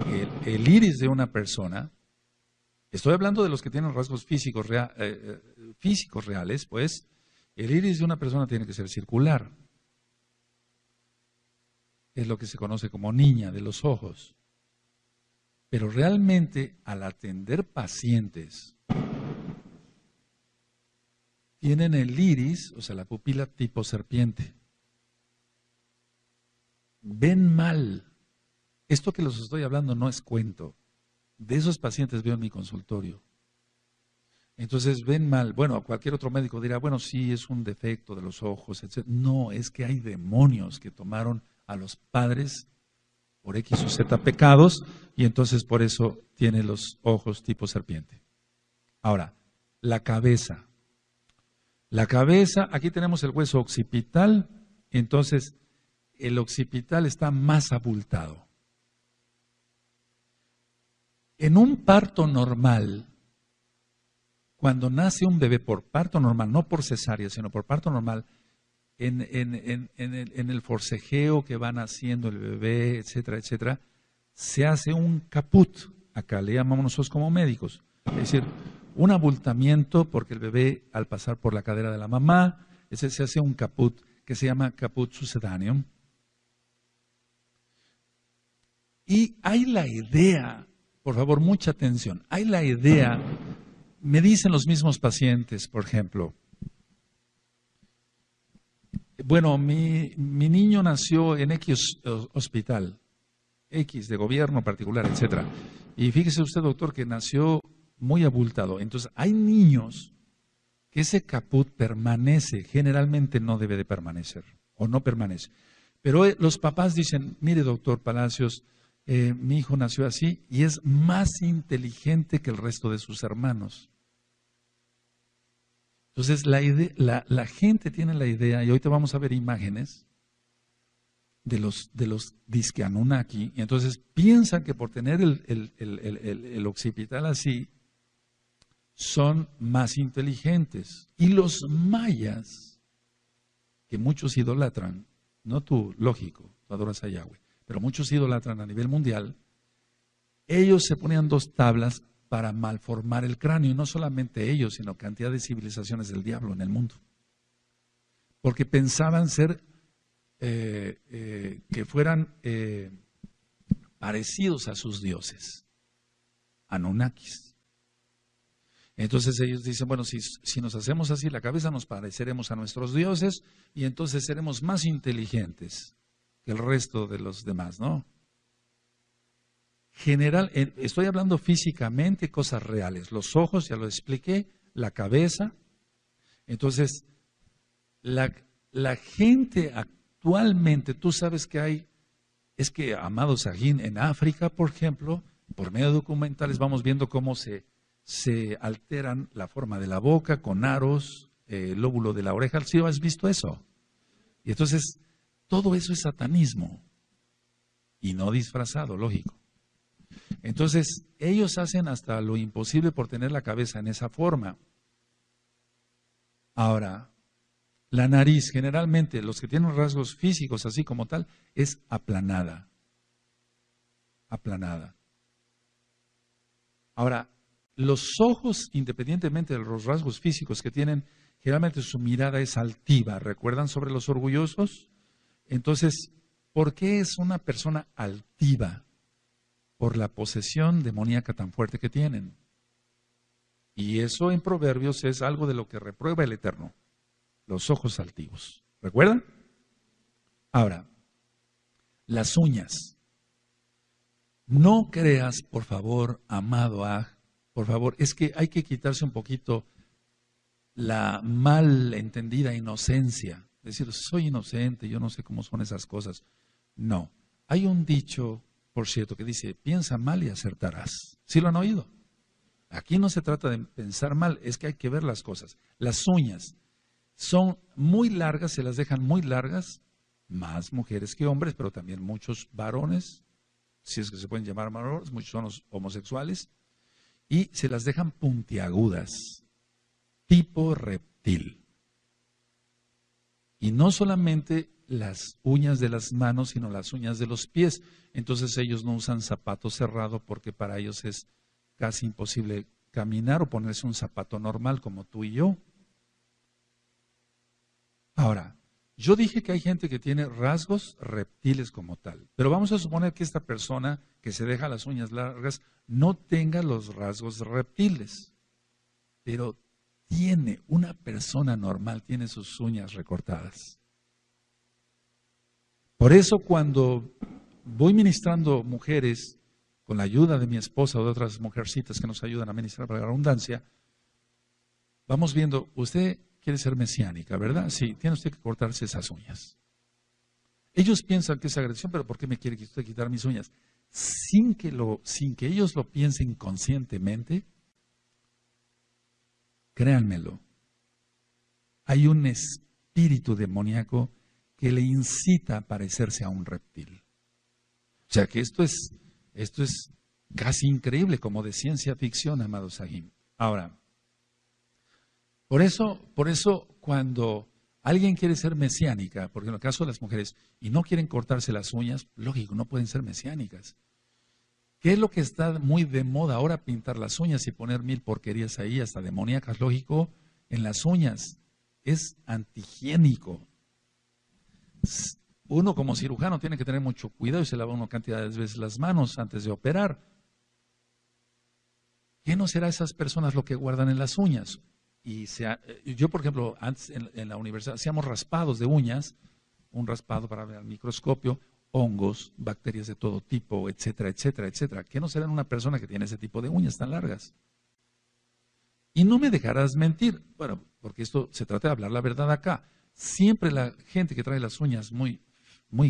el iris de una persona, estoy hablando de los que tienen rasgos físicos, físicos reales, pues el iris de una persona tiene que ser circular. Es lo que se conoce como niña de los ojos. Pero realmente al atender pacientes, tienen el iris, o sea, la pupila tipo serpiente. Ven mal. Esto que les estoy hablando no es cuento. De esos pacientes veo en mi consultorio. Entonces ven mal. Bueno, cualquier otro médico dirá, bueno, sí, es un defecto de los ojos, etc. No, es que hay demonios que tomaron a los padres por X o Z pecados y entonces por eso tiene los ojos tipo serpiente. Ahora, la cabeza. La cabeza, aquí tenemos el hueso occipital, entonces el occipital está más abultado. En un parto normal, cuando nace un bebé por parto normal, no por cesárea, sino por parto normal, en el forcejeo que van haciendo el bebé, etcétera, etcétera, se hace un caput. Acá le llamamos nosotros como médicos. Es decir, un abultamiento porque el bebé al pasar por la cadera de la mamá, se hace un caput que se llama caput sucedáneo. Y hay la idea, por favor, mucha atención, hay la idea, me dicen los mismos pacientes, por ejemplo, bueno, mi niño nació en X hospital, X de gobierno particular, etcétera. Y fíjese usted, doctor, que nació muy abultado. Entonces, hay niños que ese caput permanece, generalmente no debe de permanecer, o no permanece. Pero los papás dicen, mire, doctor Palacios, mi hijo nació así y es más inteligente que el resto de sus hermanos. Entonces, la gente tiene la idea, y ahorita vamos a ver imágenes de los disque Anunnaki, y entonces piensan que por tener el occipital así, son más inteligentes. Y los mayas, que muchos idolatran, no tú, lógico, tú adoras a Yahweh, pero muchos idolatran a nivel mundial, ellos se ponían dos tablas para malformar el cráneo, y no solamente ellos, sino cantidad de civilizaciones del diablo en el mundo. Porque pensaban ser, que fueran parecidos a sus dioses, Anunnakis. Entonces ellos dicen, bueno, si nos hacemos así la cabeza, nos pareceremos a nuestros dioses y entonces seremos más inteligentes que el resto de los demás, ¿no? Estoy hablando físicamente, cosas reales. Los ojos, ya lo expliqué, la cabeza. Entonces, la gente actualmente, tú sabes que es que, amado Sahin, en África, por ejemplo, por medio de documentales vamos viendo cómo se alteran la forma de la boca con aros, el lóbulo de la oreja. ¿Sí has visto eso? Y entonces, todo eso es satanismo. Y no disfrazado, lógico. Entonces, ellos hacen hasta lo imposible por tener la cabeza en esa forma. Ahora, la nariz, generalmente, los que tienen rasgos físicos así como tal, es aplanada. Aplanada. Ahora, los ojos, independientemente de los rasgos físicos que tienen, generalmente su mirada es altiva. ¿Recuerdan sobre los orgullosos? Entonces, ¿por qué es una persona altiva? Por la posesión demoníaca tan fuerte que tienen. Y eso en Proverbios es algo de lo que reprueba el Eterno. Los ojos altivos. ¿Recuerdan? Ahora, las uñas. No creas, por favor, amado Aj, por favor, es que hay que quitarse un poquito la mal entendida inocencia. Decir, soy inocente, yo no sé cómo son esas cosas. No. Hay un dicho, por cierto, que dice, piensa mal y acertarás. ¿Sí lo han oído? Aquí no se trata de pensar mal, es que hay que ver las cosas. Las uñas son muy largas, se las dejan muy largas, más mujeres que hombres, pero también muchos varones, si es que se pueden llamar varones, muchos son los homosexuales, y se las dejan puntiagudas, tipo reptil. Y no solamente las uñas de las manos, sino las uñas de los pies. Entonces ellos no usan zapato cerrado porque para ellos es casi imposible caminar o ponerse un zapato normal como tú y yo. Ahora, yo dije que hay gente que tiene rasgos reptiles como tal, pero vamos a suponer que esta persona que se deja las uñas largas no tenga los rasgos reptiles, pero una persona normal tiene sus uñas recortadas. Por eso cuando voy ministrando mujeres, con la ayuda de mi esposa o de otras mujercitas que nos ayudan a ministrar para la redundancia, vamos viendo, usted quiere ser mesiánica, ¿verdad? Sí, tiene usted que cortarse esas uñas. Ellos piensan que es agresión, pero ¿por qué me quiere usted quitar mis uñas? Sin que ellos lo piensen conscientemente, créanmelo, hay un espíritu demoníaco que le incita a parecerse a un reptil. O sea que esto es casi increíble, como de ciencia ficción, amado Sahim. Ahora, por eso cuando alguien quiere ser mesiánica, porque en el caso de las mujeres, y no quieren cortarse las uñas, lógico, no pueden ser mesiánicas. ¿Qué es lo que está muy de moda ahora? Pintar las uñas y poner mil porquerías ahí, hasta demoníacas, lógico, en las uñas. Es antihigiénico. Uno como cirujano tiene que tener mucho cuidado y se lava uno cantidad de veces las manos antes de operar. ¿Qué no será esas personas lo que guardan en las uñas? Yo, por ejemplo, antes en la universidad hacíamos raspados de uñas, un raspado para ver al microscopio, hongos, bacterias de todo tipo, etcétera, etcétera, etcétera. ¿Qué no será en una persona que tiene ese tipo de uñas tan largas? Y no me dejarás mentir, bueno, porque esto se trata de hablar la verdad acá. Siempre la gente que trae las uñas muy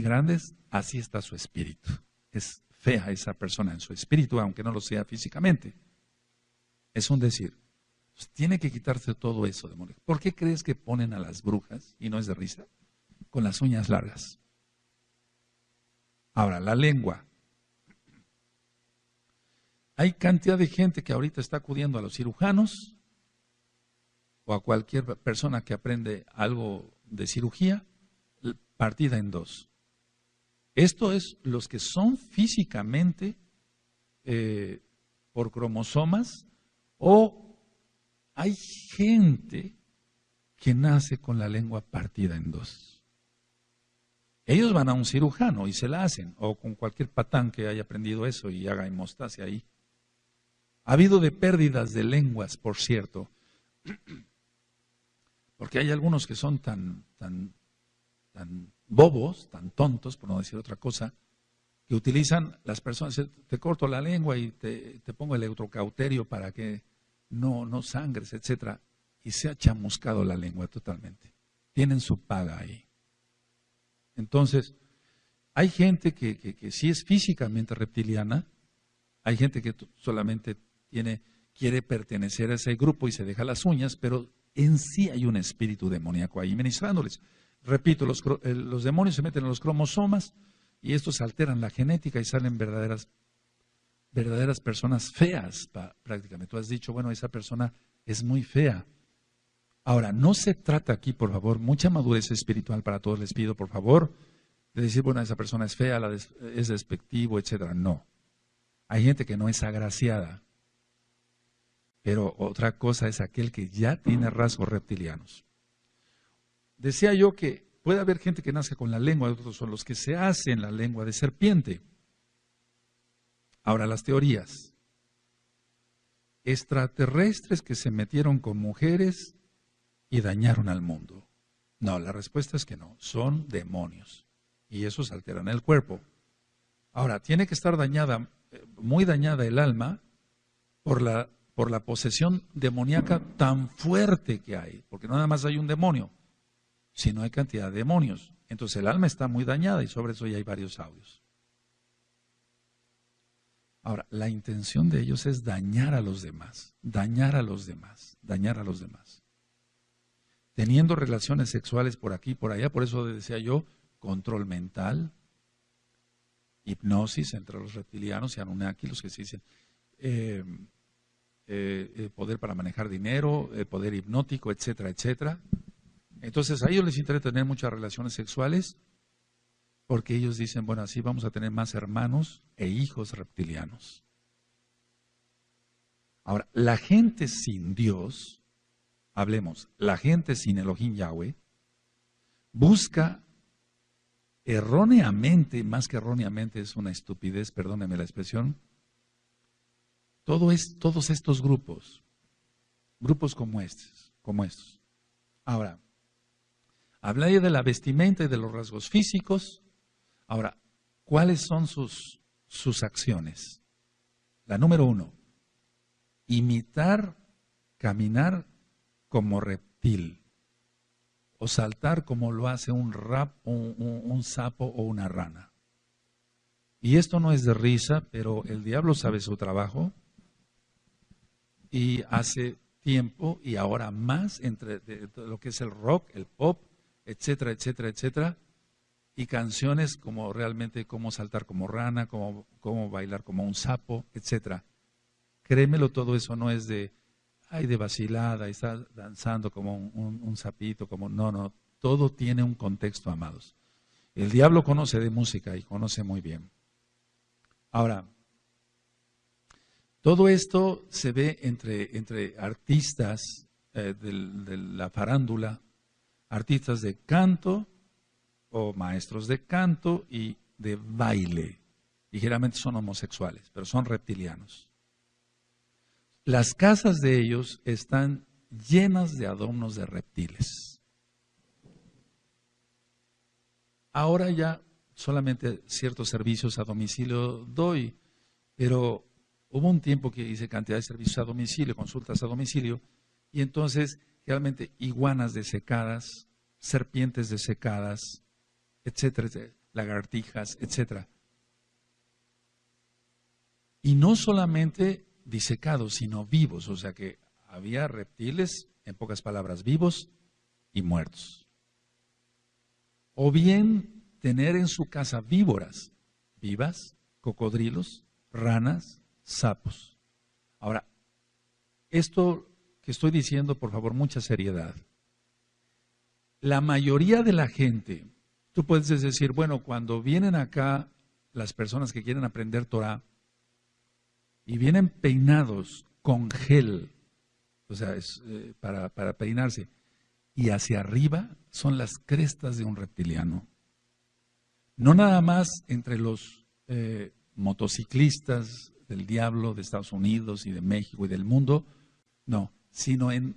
grandes, así está su espíritu. Es fea esa persona en su espíritu, aunque no lo sea físicamente. Es un decir. Pues tiene que quitarse todo eso, demonio. ¿Por qué crees que ponen a las brujas, y no es de risa, con las uñas largas? Ahora, la lengua. Hay cantidad de gente que ahorita está acudiendo a los cirujanos o a cualquier persona que aprende algo de cirugía, partida en dos. Esto es los que son físicamente por cromosomas, o hay gente que nace con la lengua partida en dos. Ellos van a un cirujano y se la hacen, o con cualquier patán que haya aprendido eso y haga hemostasia ahí. Ha habido de pérdidas de lenguas, por cierto, porque hay algunos que son tan bobos, tan tontos, por no decir otra cosa, que utilizan las personas, te corto la lengua y te pongo el electrocauterio para que no sangres, etcétera, y se ha chamuscado la lengua totalmente. Tienen su paga ahí. Entonces, hay gente que sí es físicamente reptiliana, hay gente que solamente quiere pertenecer a ese grupo y se deja las uñas, pero en sí hay un espíritu demoníaco ahí ministrándoles. Repito, los demonios se meten en los cromosomas y estos alteran la genética y salen verdaderas personas feas prácticamente. Tú has dicho, bueno, esa persona es muy fea. Ahora, no se trata aquí, por favor, mucha madurez espiritual para todos, les pido, por favor, de decir, bueno, esa persona es fea, es despectivo, etcétera. No. Hay gente que no es agraciada. Pero otra cosa es aquel que ya tiene rasgos reptilianos. Decía yo que puede haber gente que nace con la lengua, otros son los que se hacen la lengua de serpiente. Ahora, las teorías. Extraterrestres que se metieron con mujeres y dañaron al mundo. No, la respuesta es que no, son demonios. Y esos alteran el cuerpo. Ahora, tiene que estar muy dañada el alma por la posesión demoníaca tan fuerte que hay. Porque no nada más hay un demonio, sino hay cantidad de demonios. Entonces el alma está muy dañada y sobre eso ya hay varios audios. Ahora, la intención de ellos es dañar a los demás, dañar a los demás, dañar a los demás. Teniendo relaciones sexuales por aquí y por allá, por eso decía yo, control mental, hipnosis entre los reptilianos y Anunnaki, los que se dicen poder para manejar dinero, poder hipnótico, etcétera, etcétera. Entonces a ellos les interesa tener muchas relaciones sexuales porque ellos dicen, bueno, así vamos a tener más hermanos e hijos reptilianos. Ahora, la gente sin Dios, hablemos, la gente sin Elohim Yahweh, busca erróneamente, más que erróneamente es una estupidez, perdónenme la expresión, todos estos grupos como estos. Ahora, hablé de la vestimenta y de los rasgos físicos. Ahora, ¿cuáles son sus acciones? La número 1, imitar, caminar como reptil o saltar como lo hace un sapo o una rana. Y esto no es de risa, pero el diablo sabe su trabajo y hace tiempo y ahora más entre lo que es el rock, el pop, etcétera, etcétera, etcétera, y canciones como realmente cómo saltar como rana, cómo bailar como un sapo, etcétera. Créemelo, todo eso no es de vacilada, y está danzando como un sapito, no, todo tiene un contexto, amados. El diablo conoce de música y conoce muy bien. Ahora, todo esto se ve entre artistas de la farándula, artistas de canto o maestros de canto y de baile. Ligeramente son homosexuales, pero son reptilianos. Las casas de ellos están llenas de adornos de reptiles. Ahora ya solamente ciertos servicios a domicilio doy, pero hubo un tiempo que hice cantidad de servicios a domicilio, consultas a domicilio, y entonces realmente iguanas desecadas, serpientes desecadas, etcétera, etcétera, lagartijas, etcétera. Y no solamente disecados, sino vivos, o sea que había reptiles, en pocas palabras, vivos y muertos. O bien tener en su casa víboras vivas, cocodrilos, ranas, sapos. Ahora, esto que estoy diciendo, por favor, mucha seriedad. La mayoría de la gente, tú puedes decir, bueno, cuando vienen acá las personas que quieren aprender Torah y vienen peinados con gel, o sea, es para peinarse, y hacia arriba son las crestas de un reptiliano. No nada más entre los motociclistas del diablo de Estados Unidos y de México y del mundo, no, sino en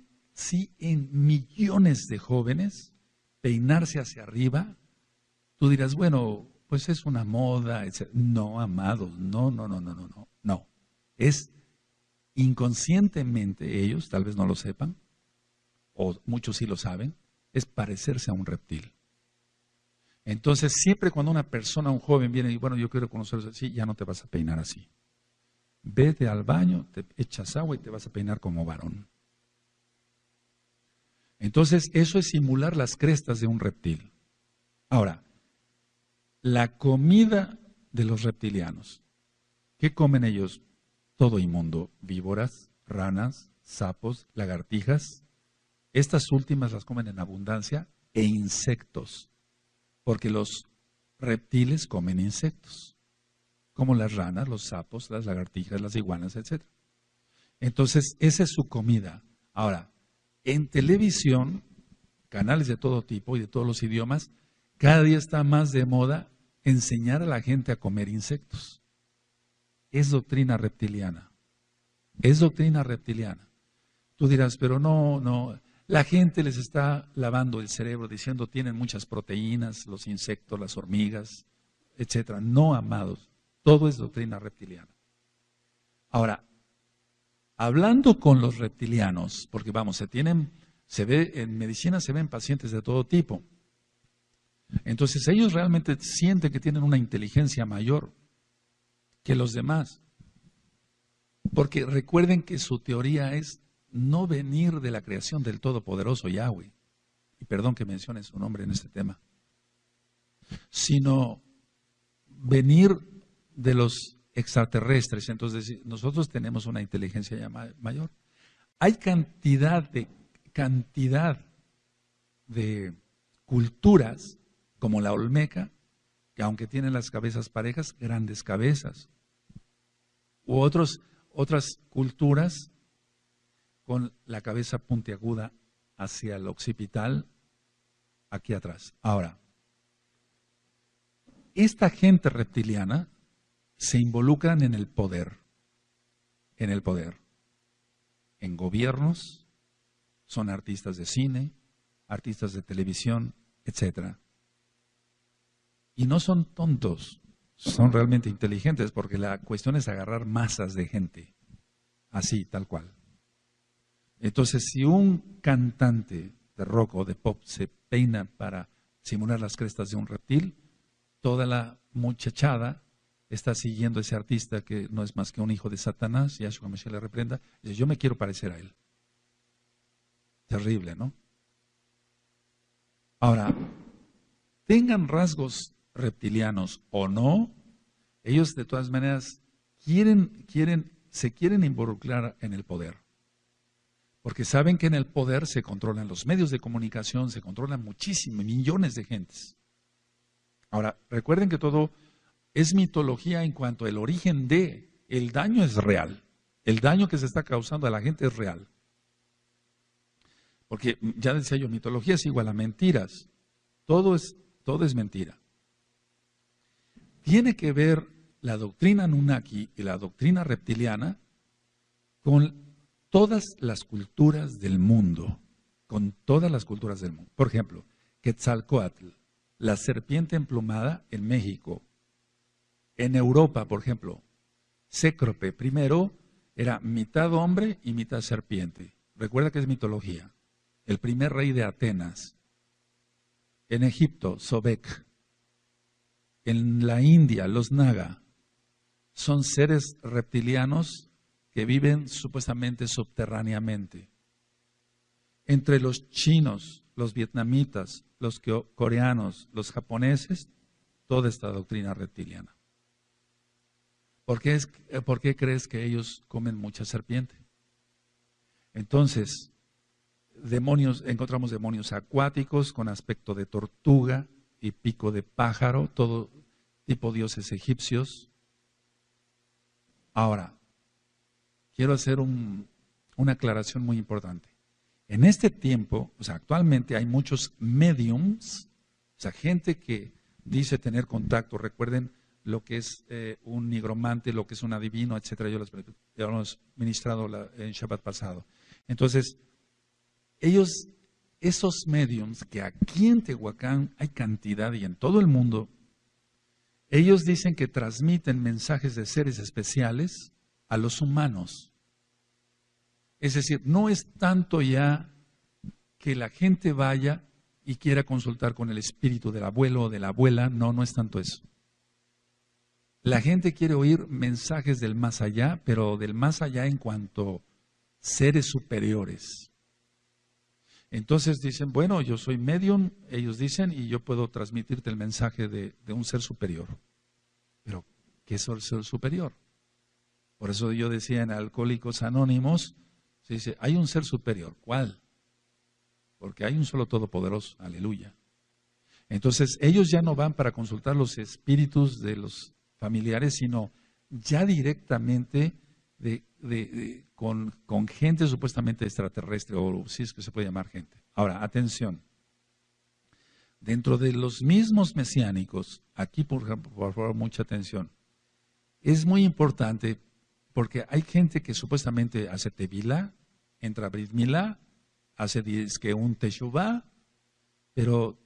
millones de jóvenes peinarse hacia arriba. Tú dirás, bueno, pues es una moda, etc. No, amados, no. Es inconscientemente ellos, tal vez no lo sepan, o muchos sí lo saben, es parecerse a un reptil. Entonces, siempre cuando una persona, un joven viene y, bueno, yo quiero conocerlos así, ya no te vas a peinar así. Vete al baño, te echas agua y te vas a peinar como varón. Entonces, eso es simular las crestas de un reptil. Ahora, la comida de los reptilianos. ¿Qué comen ellos? Todo inmundo, víboras, ranas, sapos, lagartijas. Estas últimas las comen en abundancia e insectos, porque los reptiles comen insectos, como las ranas, los sapos, las lagartijas, las iguanas, etc. Entonces, esa es su comida. Ahora, en televisión, canales de todo tipo y de todos los idiomas, cada día está más de moda enseñar a la gente a comer insectos. Es doctrina reptiliana. Es doctrina reptiliana. Tú dirás, pero no. La gente les está lavando el cerebro diciendo tienen muchas proteínas, los insectos, las hormigas, etcétera. No, amados. Todo es doctrina reptiliana. Ahora, hablando con los reptilianos, porque vamos, se ve en medicina, se ven pacientes de todo tipo. Entonces ellos realmente sienten que tienen una inteligencia mayor que los demás. Porque recuerden que su teoría es no venir de la creación del Todopoderoso Yahweh, y perdón que mencione su nombre en este tema, sino venir de los extraterrestres. Entonces, nosotros tenemos una inteligencia ya mayor. Hay cantidad de culturas, como la olmeca, que aunque tienen las cabezas parejas, grandes cabezas. U otras culturas con la cabeza puntiaguda hacia el occipital, aquí atrás. Ahora, esta gente reptiliana se involucran en el poder, en gobiernos, son artistas de cine, artistas de televisión, etc. Y no son tontos, son realmente inteligentes, porque la cuestión es agarrar masas de gente, así, tal cual. Entonces, si un cantante de rock o de pop se peina para simular las crestas de un reptil, toda la muchachada está siguiendo a ese artista que no es más que un hijo de Satanás, Yahshua Mashiach le reprenda, y dice, yo me quiero parecer a él. Terrible, ¿no? Ahora, tengan rasgos reptilianos o no, ellos de todas maneras se quieren involucrar en el poder. Porque saben que en el poder se controlan los medios de comunicación, se controlan muchísimos, millones de gentes. Ahora, recuerden que todo es mitología en cuanto al origen de, el daño es real. El daño que se está causando a la gente es real. Porque ya decía yo, mitología es igual a mentiras. Todo es mentira. Tiene que ver la doctrina Anunnaki y la doctrina reptiliana con todas las culturas del mundo. Con todas las culturas del mundo. Por ejemplo, Quetzalcóatl, la serpiente emplumada en México. En Europa, por ejemplo, Cécrope primero era mitad hombre y mitad serpiente. Recuerda que es mitología. El primer rey de Atenas. En Egipto, Sobek. En la India, los Naga. Son seres reptilianos que viven supuestamente subterráneamente. Entre los chinos, los vietnamitas, los coreanos, los japoneses, toda esta doctrina reptiliana. ¿Por qué crees que ellos comen mucha serpiente? Entonces, encontramos demonios acuáticos con aspecto de tortuga y pico de pájaro, todo tipo de dioses egipcios. Ahora, quiero hacer una aclaración muy importante. En este tiempo, o sea, actualmente hay muchos mediums, o sea, gente que dice tener contacto. Recuerden lo que es un nigromante, lo que es un adivino, etcétera. Yo lo hemos ministrado en Shabbat pasado. Entonces, esos mediums que aquí en Tehuacán hay cantidad y en todo el mundo, ellos dicen que transmiten mensajes de seres especiales a los humanos. Es decir, no es tanto ya que la gente vaya y quiera consultar con el espíritu del abuelo o de la abuela, no es tanto eso. La gente quiere oír mensajes del más allá, pero del más allá en cuanto seres superiores. Entonces dicen, bueno, yo soy medium, ellos dicen, y yo puedo transmitirte el mensaje de un ser superior. Pero, ¿qué es el ser superior? Por eso yo decía en Alcohólicos Anónimos, se dice, hay un ser superior. ¿Cuál? Porque hay un solo todopoderoso, aleluya. Entonces, ellos ya no van para consultar los espíritus de los familiares, sino ya directamente con gente supuestamente extraterrestre, o si es que se puede llamar gente. Ahora, atención. Dentro de los mismos mesiánicos, aquí por favor, mucha atención. Es muy importante porque hay gente que supuestamente hace tevilá, entra a Brit Milá, hace un teshuvá, pero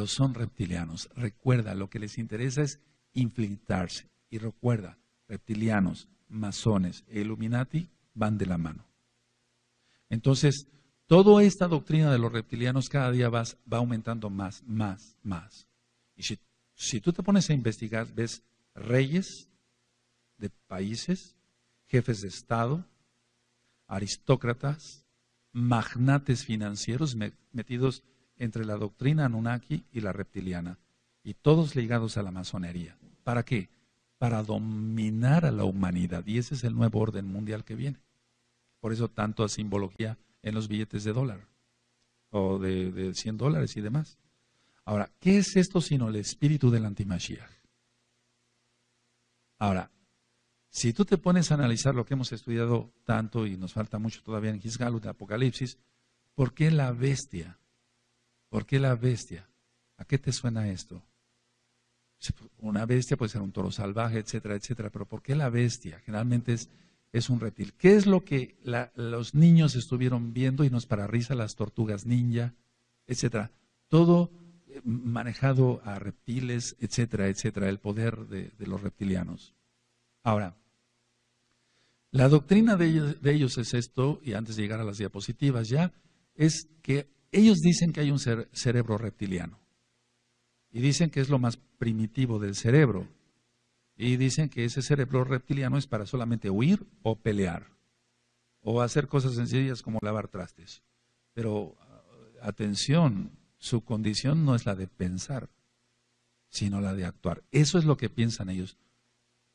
son reptilianos. Recuerda, lo que les interesa es infiltrarse. Y recuerda, reptilianos, masones e Illuminati van de la mano. Entonces, toda esta doctrina de los reptilianos cada día va aumentando más. Y si tú te pones a investigar, ves reyes de países jefes de Estado, aristócratas, magnates financieros metidos entre la doctrina Anunnaki y la reptiliana, y todos ligados a la masonería. ¿Para qué? Para dominar a la humanidad, y ese es el nuevo orden mundial que viene. Por eso tanto simbología en los billetes de dólar, o de $100 y demás. Ahora, ¿qué es esto sino el espíritu del antimashiach? Ahora, si tú te pones a analizar lo que hemos estudiado tanto, y nos falta mucho todavía en Gizgalut, en Apocalipsis, ¿por qué la bestia? ¿Por qué la bestia? ¿A qué te suena esto? Una bestia puede ser un toro salvaje, etcétera, etcétera, pero ¿por qué la bestia? Generalmente es un reptil. ¿Qué es lo que los niños estuvieron viendo? Y no es para risa, las tortugas ninja, etcétera. Todo manejado a reptiles, etcétera, etcétera, el poder de los reptilianos. Ahora, la doctrina de ellos es esto, y antes de llegar a las diapositivas ya, es que ellos dicen que hay un cerebro reptiliano. Y dicen que es lo más primitivo del cerebro. Y dicen que ese cerebro reptiliano es para solamente huir o pelear. O hacer cosas sencillas como lavar trastes. Pero, atención, su condición no es la de pensar, sino la de actuar. Eso es lo que piensan ellos.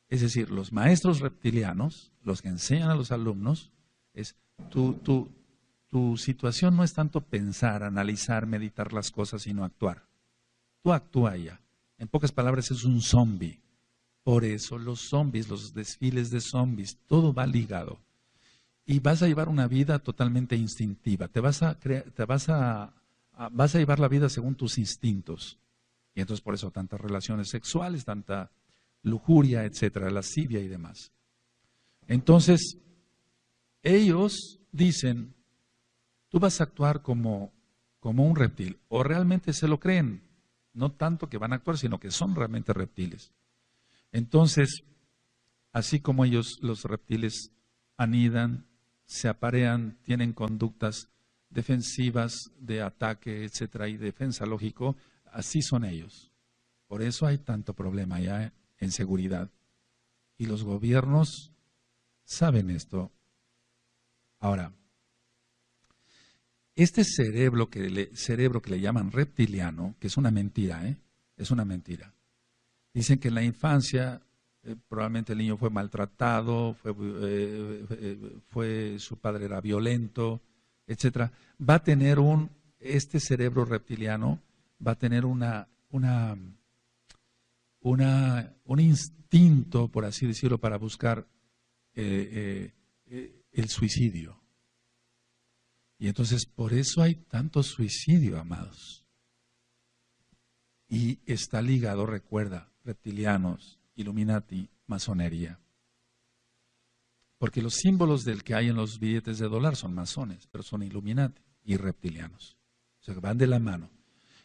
Es decir, los maestros reptilianos, los que enseñan a los alumnos, es tu situación no es tanto pensar, analizar, meditar las cosas, sino actuar. Tú actúa ya. En pocas palabras, es un zombie. Por eso los zombies, los desfiles de zombies, todo va ligado. Y vas a llevar una vida totalmente instintiva. Vas a llevar la vida según tus instintos. Y entonces por eso tantas relaciones sexuales, tanta lujuria, etcétera, lascivia y demás. Entonces, ellos dicen, tú vas a actuar como un reptil. O realmente se lo creen. No tanto que van a actuar, sino que son realmente reptiles. Entonces, así como ellos, los reptiles, anidan, se aparean, tienen conductas defensivas de ataque, etcétera, y defensa lógico, así son ellos. Por eso hay tanto problema ya en seguridad. Y los gobiernos saben esto. Ahora, este cerebro que le llaman reptiliano, que es una mentira, es una mentira. Dicen que en la infancia probablemente el niño fue maltratado, su padre era violento, etcétera. Va a tener este cerebro reptiliano va a tener un instinto, por así decirlo, para buscar el suicidio. Y entonces por eso hay tanto suicidio, amados. Y está ligado, recuerda, reptilianos, Illuminati, masonería. Porque los símbolos del que hay en los billetes de dólar son masones, pero son Illuminati y reptilianos. O sea, van de la mano.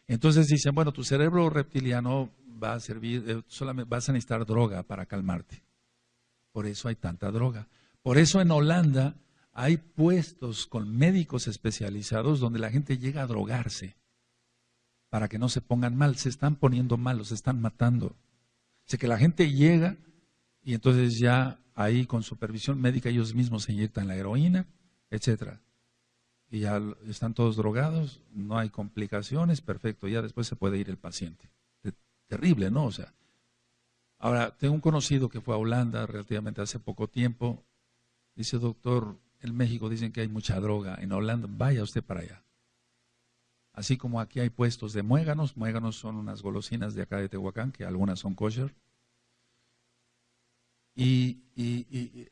Entonces dicen, bueno, tu cerebro reptiliano va a servir, solamente vas a necesitar droga para calmarte. Por eso hay tanta droga. Por eso en Holanda hay puestos con médicos especializados donde la gente llega a drogarse para que no se pongan mal. Se están poniendo mal, los están matando. O sea que la gente llega y entonces ya ahí con supervisión médica ellos mismos se inyectan la heroína, etcétera. Y ya están todos drogados, no hay complicaciones, perfecto, ya después se puede ir el paciente. Terrible, ¿no? O sea, ahora tengo un conocido que fue a Holanda relativamente hace poco tiempo. Dice, doctor, en México dicen que hay mucha droga, en Holanda vaya usted para allá. Así como aquí hay puestos de muéganos son unas golosinas de acá de Tehuacán, que algunas son kosher, y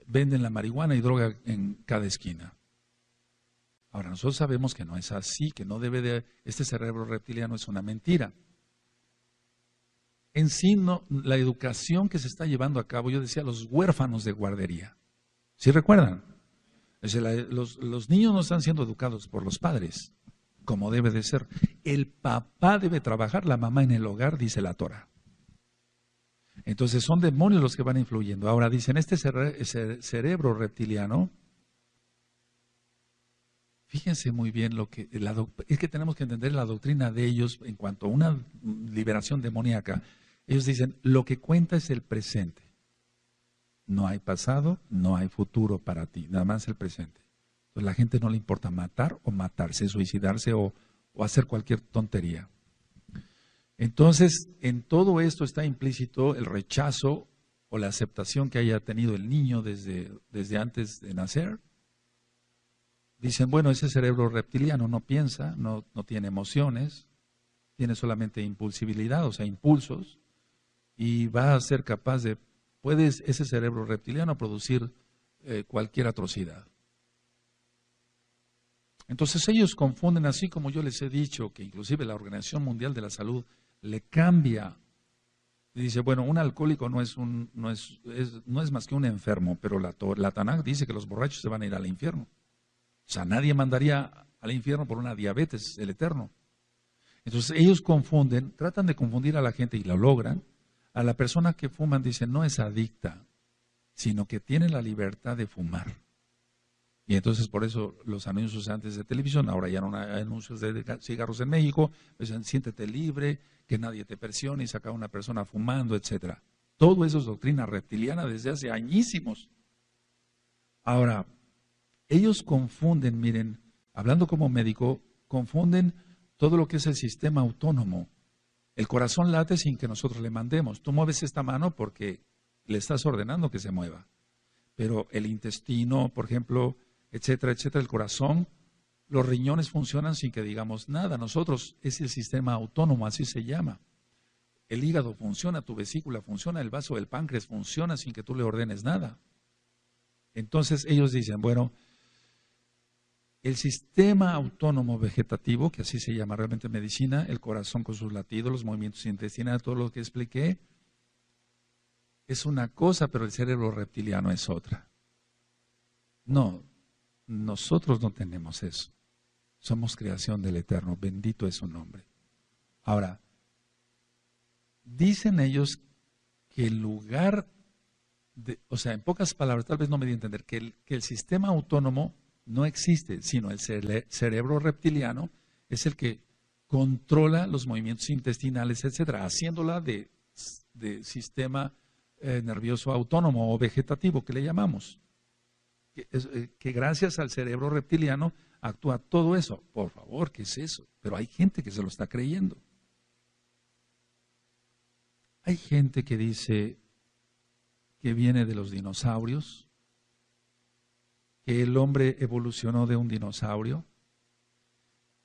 venden la marihuana y droga en cada esquina. Ahora, nosotros sabemos que no es así, que no debe de, este cerebro reptiliano es una mentira. En sí, no, la educación que se está llevando a cabo, yo decía, los huérfanos de guardería. ¿Sí recuerdan? Es decir, los niños no están siendo educados por los padres, como debe de ser. El papá debe trabajar, la mamá en el hogar, dice la Torah. Entonces son demonios los que van influyendo. Ahora dicen, este cerebro reptiliano, fíjense muy bien es que tenemos que entender la doctrina de ellos en cuanto a una liberación demoníaca. Ellos dicen, lo que cuenta es el presente. No hay pasado, no hay futuro para ti, nada más el presente. Entonces, a la gente no le importa matar o matarse, suicidarse o hacer cualquier tontería. Entonces, en todo esto está implícito el rechazo o la aceptación que haya tenido el niño desde antes de nacer. Dicen, bueno, ese cerebro reptiliano no piensa, no tiene emociones, tiene solamente impulsibilidad, o sea, impulsos, y va a ser capaz de, puede ese cerebro reptiliano producir cualquier atrocidad. Entonces ellos confunden, así como yo les he dicho, que inclusive la Organización Mundial de la Salud le cambia. Y dice, bueno, un alcohólico no es más que un enfermo, pero la Tanaj dice que los borrachos se van a ir al infierno. O sea, nadie mandaría al infierno por una diabetes, el eterno. Entonces ellos confunden, tratan de confundir a la gente y lo logran. A la persona que fuman dicen, no es adicta, sino que tiene la libertad de fumar. Y entonces por eso los anuncios antes de televisión, ahora ya no hay anuncios de cigarros en México, pues siéntete libre, que nadie te presione y saca a una persona fumando, etcétera. Todo eso es doctrina reptiliana desde hace añísimos. Ahora, ellos confunden, miren, hablando como médico, confunden todo lo que es el sistema autónomo. El corazón late sin que nosotros le mandemos. Tú mueves esta mano porque le estás ordenando que se mueva. Pero el intestino, por ejemplo, etcétera, etcétera, el corazón, los riñones funcionan sin que digamos nada. Nosotros es el sistema autónomo, así se llama. El hígado funciona, tu vesícula funciona, el vaso del páncreas funciona sin que tú le ordenes nada. Entonces ellos dicen, bueno, el sistema autónomo vegetativo, que así se llama realmente en medicina, el corazón con sus latidos, los movimientos intestinales, todo lo que expliqué, es una cosa, pero el cerebro reptiliano es otra. No, nosotros no tenemos eso. Somos creación del Eterno, bendito es su nombre. Ahora, dicen ellos que el lugar, o sea, en pocas palabras, tal vez no me di a entender, que el sistema autónomo no existe, sino el cerebro reptiliano es el que controla los movimientos intestinales, etcétera, haciéndola de sistema nervioso autónomo o vegetativo, que le llamamos. Que gracias al cerebro reptiliano actúa todo eso. Por favor, ¿qué es eso? Pero hay gente que se lo está creyendo. Hay gente que dice que viene de los dinosaurios, que el hombre evolucionó de un dinosaurio,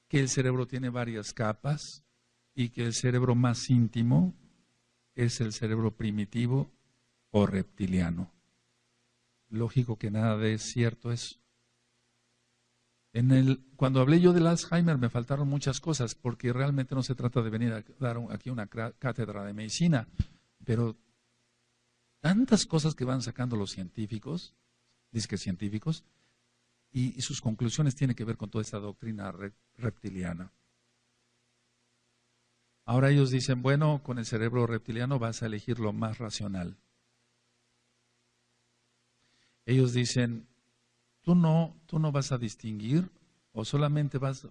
que el cerebro tiene varias capas y que el cerebro más íntimo es el cerebro primitivo o reptiliano. Lógico que nada de cierto eso. Cuando hablé yo del Alzheimer me faltaron muchas cosas, porque realmente no se trata de venir a dar aquí una cátedra de medicina, pero tantas cosas que van sacando los científicos, disque científicos, y sus conclusiones tienen que ver con toda esta doctrina reptiliana. Ahora ellos dicen, bueno, con el cerebro reptiliano vas a elegir lo más racional. Ellos dicen, tú no vas a distinguir o solamente vas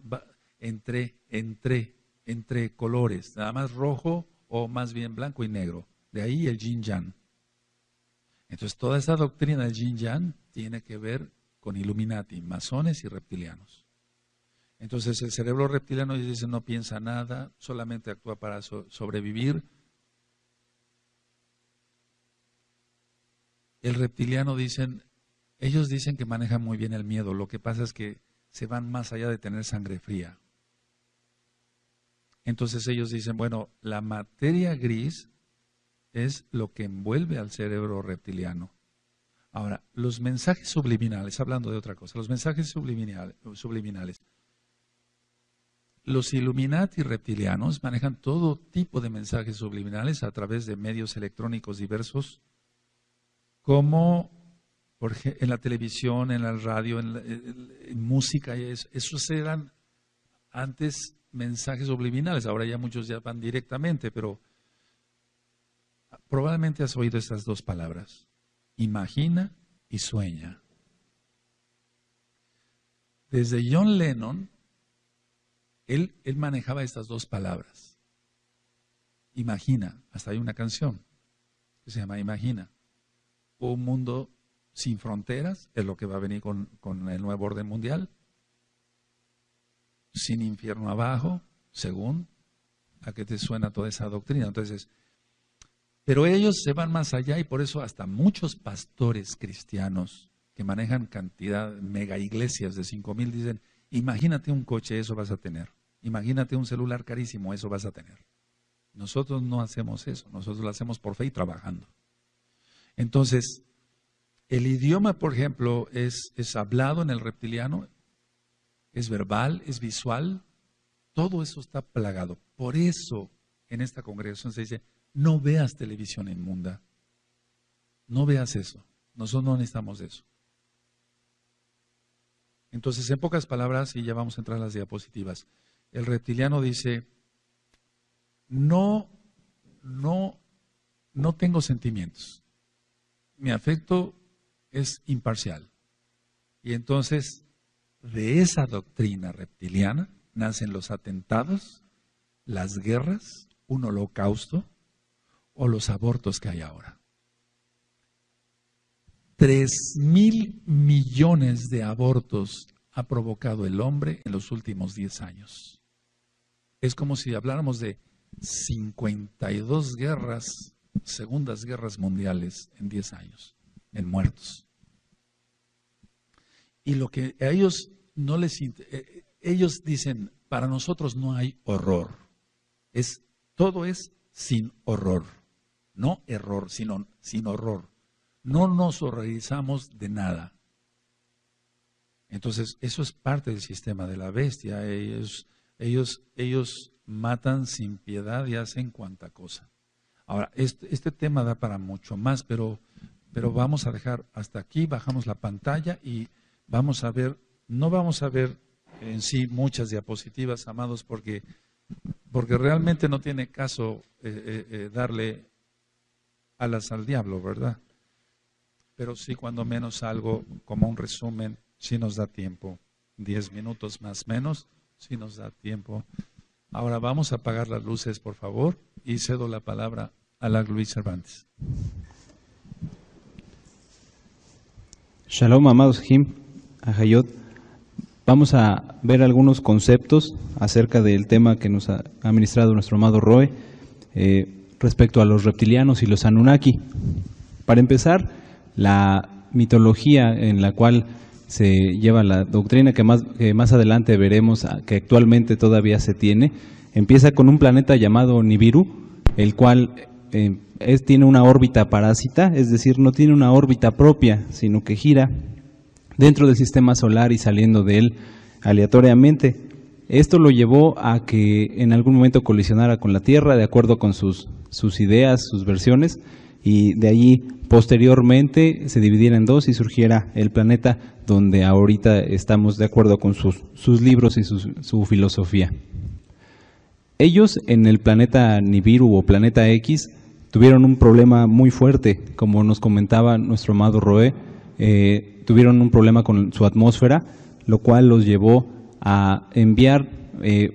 entre colores, nada más rojo o más bien blanco y negro. De ahí el yin-yang. Entonces toda esa doctrina del yin-yang tiene que ver con Illuminati, masones y reptilianos. Entonces el cerebro reptiliano, ellos dicen, no piensa nada, solamente actúa para sobrevivir. El reptiliano ellos dicen que manejan muy bien el miedo, lo que pasa es que se van más allá de tener sangre fría. Entonces ellos dicen, bueno, la materia gris es lo que envuelve al cerebro reptiliano. Ahora, los mensajes subliminales, hablando de otra cosa, los mensajes subliminales. Los Illuminati reptilianos manejan todo tipo de mensajes subliminales a través de medios electrónicos diversos, como en la televisión, en la radio, en música. Esos eran antes mensajes subliminales, ahora ya muchos ya van directamente, pero probablemente has oído estas dos palabras: imagina y sueña. Desde John Lennon, él manejaba estas dos palabras. Imagina, hasta hay una canción que se llama Imagina. un mundo sin fronteras, es lo que va a venir con el nuevo orden mundial, sin infierno abajo, según a qué te suena toda esa doctrina. Entonces, pero ellos se van más allá y por eso hasta muchos pastores cristianos que manejan cantidad, mega iglesias de 5,000 dicen, imagínate un coche, eso vas a tener. Imagínate un celular carísimo, eso vas a tener. Nosotros no hacemos eso, nosotros lo hacemos por fe y trabajando. Entonces, el idioma, por ejemplo, es hablado en el reptiliano, es verbal, es visual, todo eso está plagado. Por eso, en esta congregación se dice, no veas televisión inmunda, no veas eso, nosotros no necesitamos eso. Entonces, en pocas palabras, y ya vamos a entrar a las diapositivas, el reptiliano dice, no tengo sentimientos, mi afecto es imparcial. Y entonces, de esa doctrina reptiliana nacen los atentados, las guerras, un holocausto o los abortos que hay ahora. 3,000 millones de abortos ha provocado el hombre en los últimos 10 años. Es como si habláramos de 52 guerras, segundas guerras mundiales en 10 años, en muertos. Y lo que a ellos no les ellos dicen, para nosotros no hay horror. Todo es sin horror. No error, sino sin horror. No nos horrorizamos de nada. Entonces, eso es parte del sistema de la bestia. Ellos matan sin piedad y hacen cuanta cosa. Ahora, este tema da para mucho más, pero vamos a dejar hasta aquí, bajamos la pantalla y vamos a ver, no vamos a ver en sí muchas diapositivas, amados, porque realmente no tiene caso darle alas al diablo, ¿verdad? Pero sí, cuando menos algo, como un resumen, sí nos da tiempo. 10 minutos más o menos, sí nos da tiempo. Ahora vamos a apagar las luces, por favor, y cedo la palabra a la Luis Cervantes. Shalom, amados Jim, Ajayot. Vamos a ver algunos conceptos acerca del tema que nos ha ministrado nuestro amado Roe respecto a los reptilianos y los Anunnaki. Para empezar, la mitología en la cual se lleva la doctrina que más adelante veremos que actualmente todavía se tiene, empieza con un planeta llamado Nibiru, el cual tiene una órbita parásita, es decir, no tiene una órbita propia, sino que gira dentro del sistema solar y saliendo de él aleatoriamente. Esto lo llevó a que en algún momento colisionara con la Tierra, de acuerdo con sus ideas, sus versiones, y de allí posteriormente se dividiera en dos y surgiera el planeta donde ahorita estamos de acuerdo con sus libros y su filosofía. Ellos en el planeta Nibiru o planeta X tuvieron un problema muy fuerte, como nos comentaba nuestro amado Roe, tuvieron un problema con su atmósfera, lo cual los llevó a enviar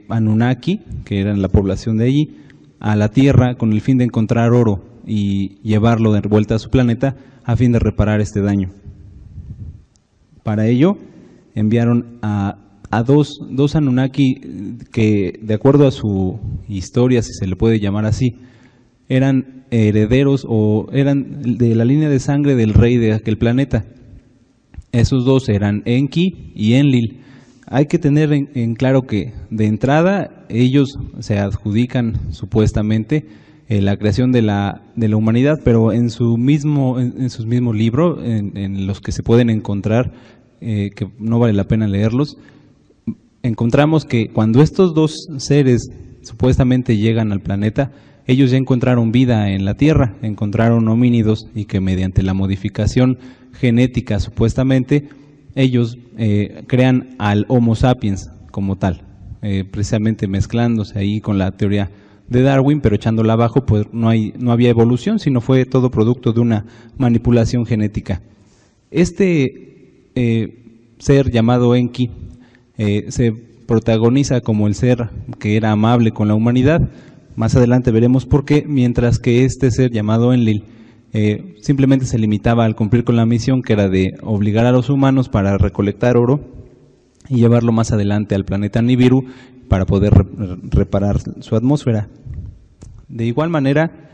Anunnaki, que eran la población de allí, a la Tierra con el fin de encontrar oro y llevarlo de vuelta a su planeta a fin de reparar este daño. Para ello enviaron a dos Anunnaki que, de acuerdo a su historia, si se le puede llamar así, eran herederos o eran de la línea de sangre del rey de aquel planeta. Esos dos eran Enki y Enlil. Hay que tener en claro que de entrada ellos se adjudican supuestamente la creación de la humanidad, pero en sus mismos libros, en los que se pueden encontrar, que no vale la pena leerlos, encontramos que cuando estos dos seres supuestamente llegan al planeta, ellos ya encontraron vida en la Tierra, encontraron homínidos y que mediante la modificación genética supuestamente ellos crean al Homo sapiens como tal, precisamente mezclándose ahí con la teoría de Darwin, pero echándola abajo, pues no había evolución, sino fue todo producto de una manipulación genética. Este ser llamado Enki se protagoniza como el ser que era amable con la humanidad. Más adelante veremos por qué, mientras que este ser llamado Enlil simplemente se limitaba al cumplir con la misión, que era de obligar a los humanos para recolectar oro y llevarlo más adelante al planeta Nibiru para poder reparar su atmósfera. De igual manera,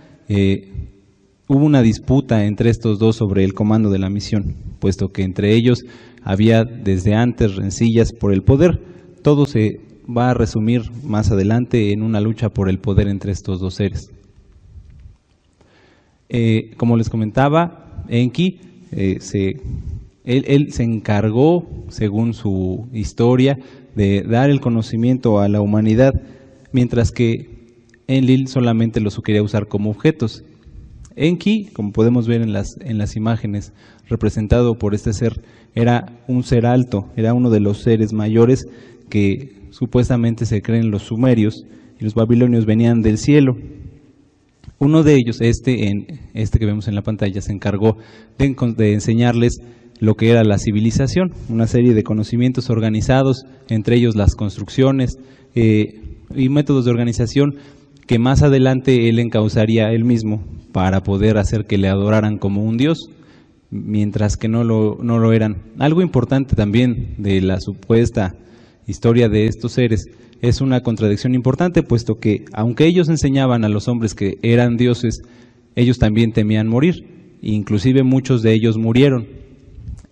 hubo una disputa entre estos dos sobre el comando de la misión, puesto que entre ellos había desde antes rencillas por el poder. Todo se va a resumir más adelante en una lucha por el poder entre estos dos seres. Como les comentaba, Enki, él se encargó, según su historia, de dar el conocimiento a la humanidad, mientras que Enlil solamente los quería usar como objetos. Enki, como podemos ver en las imágenes, representado por este ser, era un ser alto, era uno de los seres mayores que supuestamente se creen los sumerios, y los babilonios venían del cielo. Uno de ellos, este que vemos en la pantalla, se encargó de enseñarles lo que era la civilización, una serie de conocimientos organizados, entre ellos las construcciones y métodos de organización que más adelante él encauzaría él mismo para poder hacer que le adoraran como un dios, mientras que no lo eran. Algo importante también de la supuesta historia de estos seres es una contradicción importante, puesto que aunque ellos enseñaban a los hombres que eran dioses, ellos también temían morir, inclusive muchos de ellos murieron.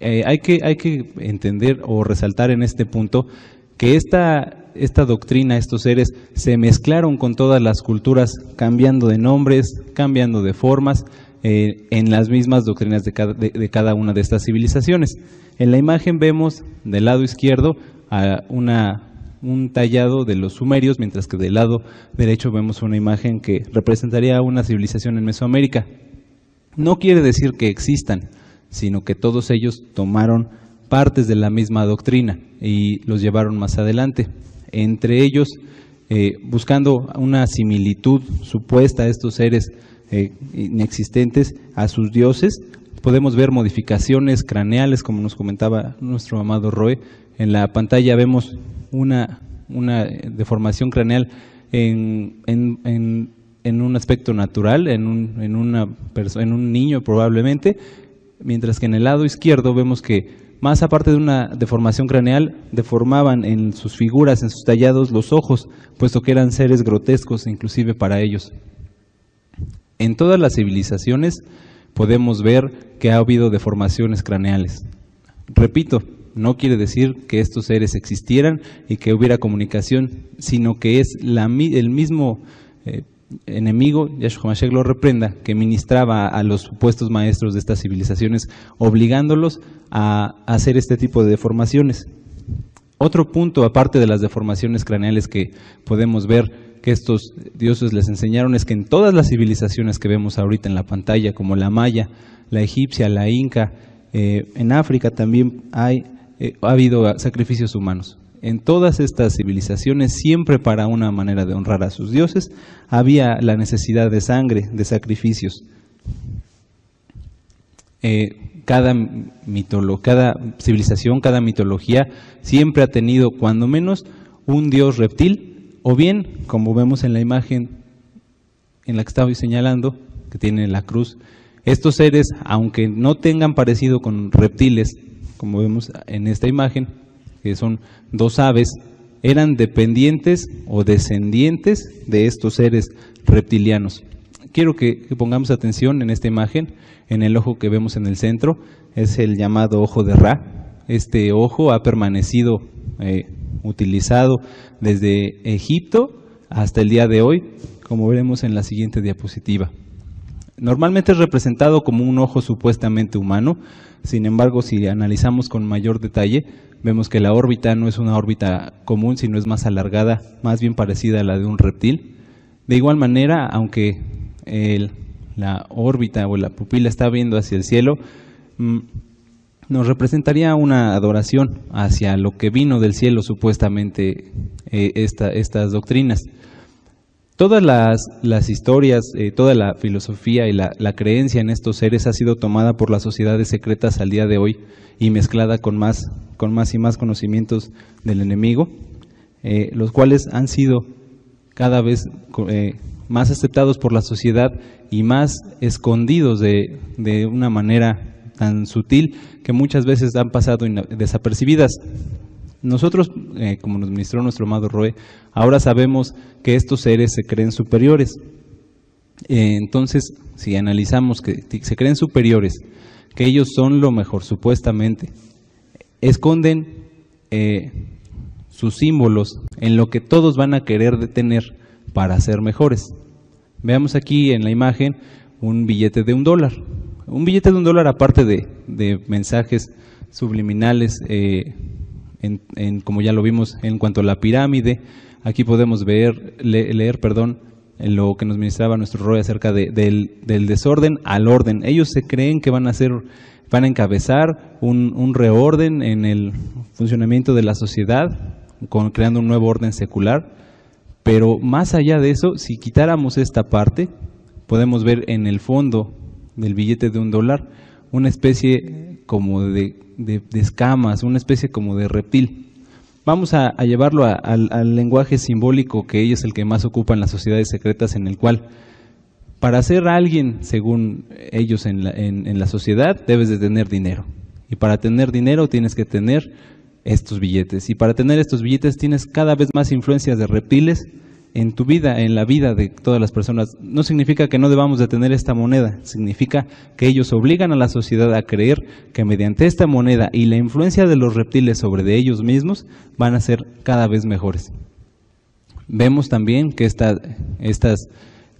Hay que entender o resaltar en este punto que esta doctrina, estos seres, se mezclaron con todas las culturas, cambiando de nombres, cambiando de formas, en las mismas doctrinas de cada una de estas civilizaciones. En la imagen vemos del lado izquierdo a un tallado de los sumerios, mientras que del lado derecho vemos una imagen que representaría una civilización en Mesoamérica. No quiere decir que existan, sino que todos ellos tomaron partes de la misma doctrina y los llevaron más adelante. Entre ellos, buscando una similitud supuesta a estos seres inexistentes, a sus dioses, podemos ver modificaciones craneales, como nos comentaba nuestro amado Roe. En la pantalla vemos una deformación craneal en un aspecto natural, en un niño probablemente, mientras que en el lado izquierdo vemos que más aparte de una deformación craneal, deformaban en sus figuras, en sus tallados, los ojos, puesto que eran seres grotescos inclusive para ellos. En todas las civilizaciones podemos ver que ha habido deformaciones craneales. Repito, no quiere decir que estos seres existieran y que hubiera comunicación, sino que es el mismo enemigo, Yahshua Mashiach lo reprenda, que ministraba a los supuestos maestros de estas civilizaciones, obligándolos a hacer este tipo de deformaciones. Otro punto, aparte de las deformaciones craneales que podemos ver que estos dioses les enseñaron, es que en todas las civilizaciones que vemos ahorita en la pantalla, como la maya, la egipcia, la inca, en África también ha habido sacrificios humanos. En todas estas civilizaciones, siempre para una manera de honrar a sus dioses, había la necesidad de sangre, de sacrificios. Cada civilización, cada mitología, siempre ha tenido cuando menos un dios reptil, o bien, como vemos en la imagen en la que estaba señalando, que tiene la cruz, estos seres, aunque no tengan parecido con reptiles, como vemos en esta imagen, que son dos aves, eran dependientes o descendientes de estos seres reptilianos. Quiero que pongamos atención en esta imagen, en el ojo que vemos en el centro, es el llamado ojo de Ra. Este ojo ha permanecido utilizado desde Egipto hasta el día de hoy, como veremos en la siguiente diapositiva. Normalmente es representado como un ojo supuestamente humano, sin embargo, si analizamos con mayor detalle, vemos que la órbita no es una órbita común, sino es más alargada, más bien parecida a la de un reptil. De igual manera, aunque la órbita o la pupila está viendo hacia el cielo, nos representaría una adoración hacia lo que vino del cielo supuestamente estas doctrinas. Todas las historias, toda la filosofía y la creencia en estos seres ha sido tomada por las sociedades secretas al día de hoy y mezclada con más y más conocimientos del enemigo, los cuales han sido cada vez más aceptados por la sociedad y más escondidos de una manera tan sutil que muchas veces han pasado desapercibidas. Nosotros, como nos ministró nuestro amado Roe, ahora sabemos que estos seres se creen superiores. Entonces, si analizamos que se creen superiores, que ellos son lo mejor supuestamente, esconden sus símbolos en lo que todos van a querer detener para ser mejores. Veamos aquí en la imagen un billete de $1. Un billete de $1, aparte de mensajes subliminales, como ya lo vimos en cuanto a la pirámide, aquí podemos leer en lo que nos ministraba nuestro Roy acerca del desorden al orden. Ellos se creen que van a encabezar un reorden en el funcionamiento de la sociedad, creando un nuevo orden secular, pero más allá de eso, si quitáramos esta parte, podemos ver en el fondo del billete de $1 una especie como de escamas, una especie como de reptil. Vamos a llevarlo al lenguaje simbólico, que ellos es el que más ocupa en las sociedades secretas, en el cual para ser alguien, según ellos en la sociedad, debes de tener dinero. Y para tener dinero tienes que tener estos billetes. Y para tener estos billetes tienes cada vez más influencias de reptiles en tu vida, en la vida de todas las personas. No significa que no debamos de tener esta moneda, significa que ellos obligan a la sociedad a creer que mediante esta moneda y la influencia de los reptiles sobre de ellos mismos van a ser cada vez mejores. Vemos también que estas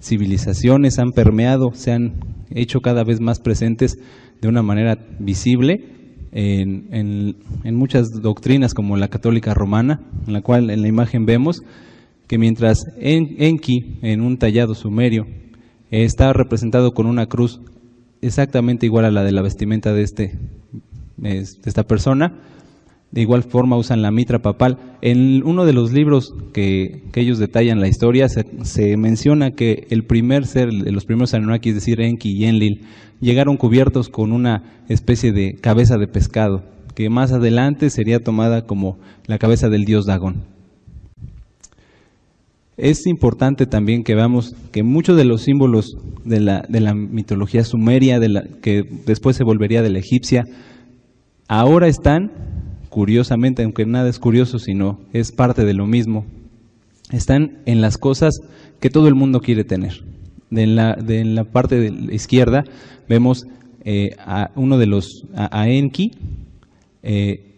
civilizaciones han permeado, se han hecho cada vez más presentes de una manera visible en muchas doctrinas, como la católica romana, en la cual en la imagen vemos que mientras Enki, en un tallado sumerio, está representado con una cruz exactamente igual a la de la vestimenta de esta persona, de igual forma usan la mitra papal. En uno de los libros que ellos detallan la historia, se menciona que el primer ser, los primeros Anunnaki, es decir, Enki y Enlil, llegaron cubiertos con una especie de cabeza de pescado, que más adelante sería tomada como la cabeza del dios Dagón. Es importante también que veamos que muchos de los símbolos de la mitología sumeria, que después se volvería de la egipcia, ahora están, curiosamente, aunque nada es curioso, sino es parte de lo mismo, están en las cosas que todo el mundo quiere tener. En la parte de la izquierda vemos a Enki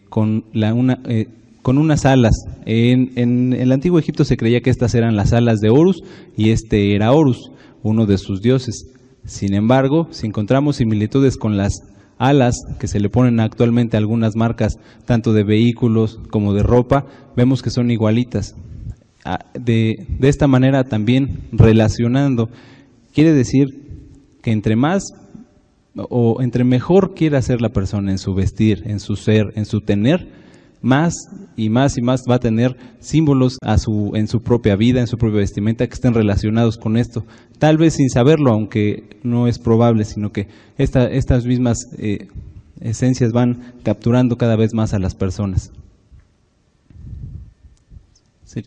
con unas alas. En el antiguo Egipto se creía que estas eran las alas de Horus y este era Horus, uno de sus dioses. Sin embargo, si encontramos similitudes con las alas que se le ponen actualmente a algunas marcas, tanto de vehículos como de ropa, vemos que son igualitas. De esta manera también relacionando, quiere decir que entre mejor quiera ser la persona en su vestir, en su ser, en su tener, más y más y más va a tener símbolos en su propia vida, en su propia vestimenta, que estén relacionados con esto. Tal vez sin saberlo, aunque no es probable, sino que estas mismas esencias van capturando cada vez más a las personas. Sí.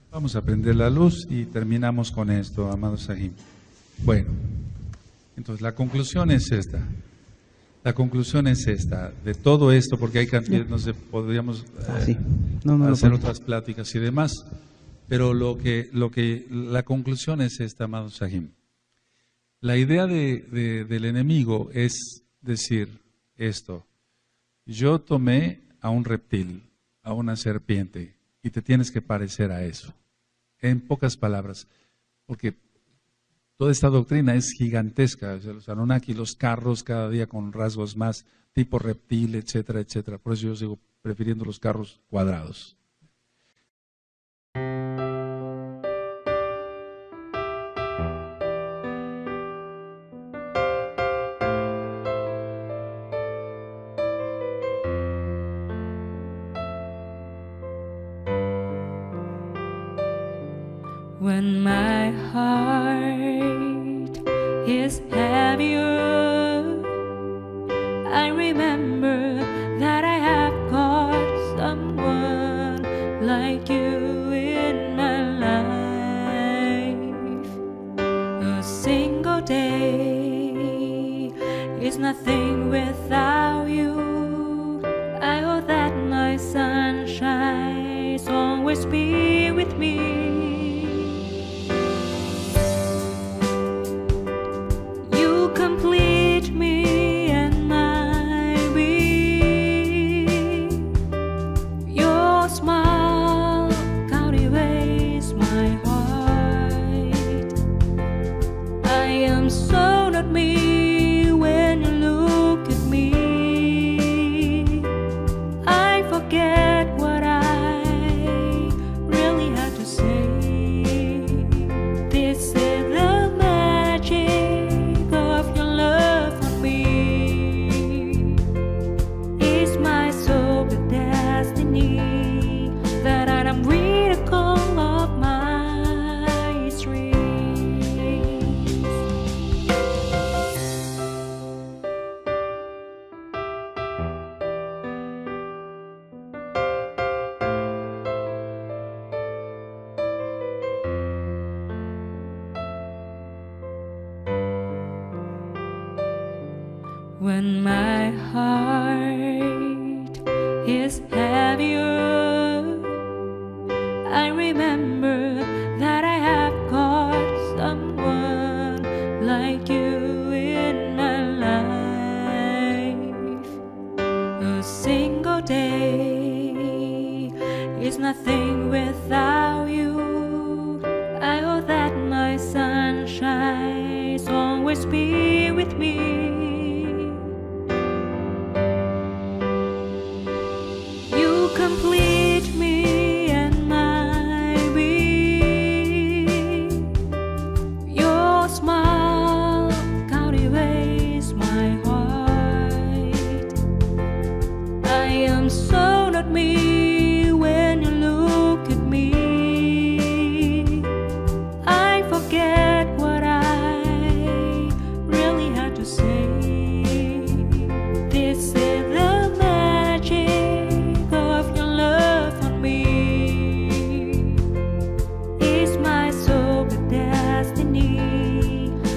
Vamos a prender la luz y terminamos con esto, amado Sahim. Bueno, entonces la conclusión es esta. La conclusión es esta, de todo esto, porque hay cantidad, no sé, podríamos hacer otras pláticas y demás, pero la conclusión es esta, amado Sahim. La idea del enemigo es decir esto: yo tomé a un reptil, a una serpiente, y te tienes que parecer a eso. En pocas palabras, porque toda esta doctrina es gigantesca. O sea, los Anunnaki, los carros cada día con rasgos más tipo reptil, etcétera, etcétera. Por eso yo sigo prefiriendo los carros cuadrados. When my heart is heavier, I remember that I have got someone like you in my life. nothing without you. I hope that my sunshine always be with me. You complete me and my being. Your smile cultivates my heart. I am so not me when you look at me. I forget what I really had to say. This is the magic of your love for me. It's my soul the destiny that I am miracle of my dreams. When my heart is heavier, I remember that I have got someone like you in my life. A single day is nothing without you. I hope that my sunshine always be with me. You complete me and my being. Your smile cultivates my heart. I am so not me when you look at me. I forget what I really had to say. This is the magic of your love for me. It's my soul the destiny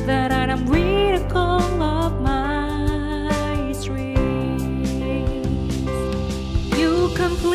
that I am miracle of my dreams. You complete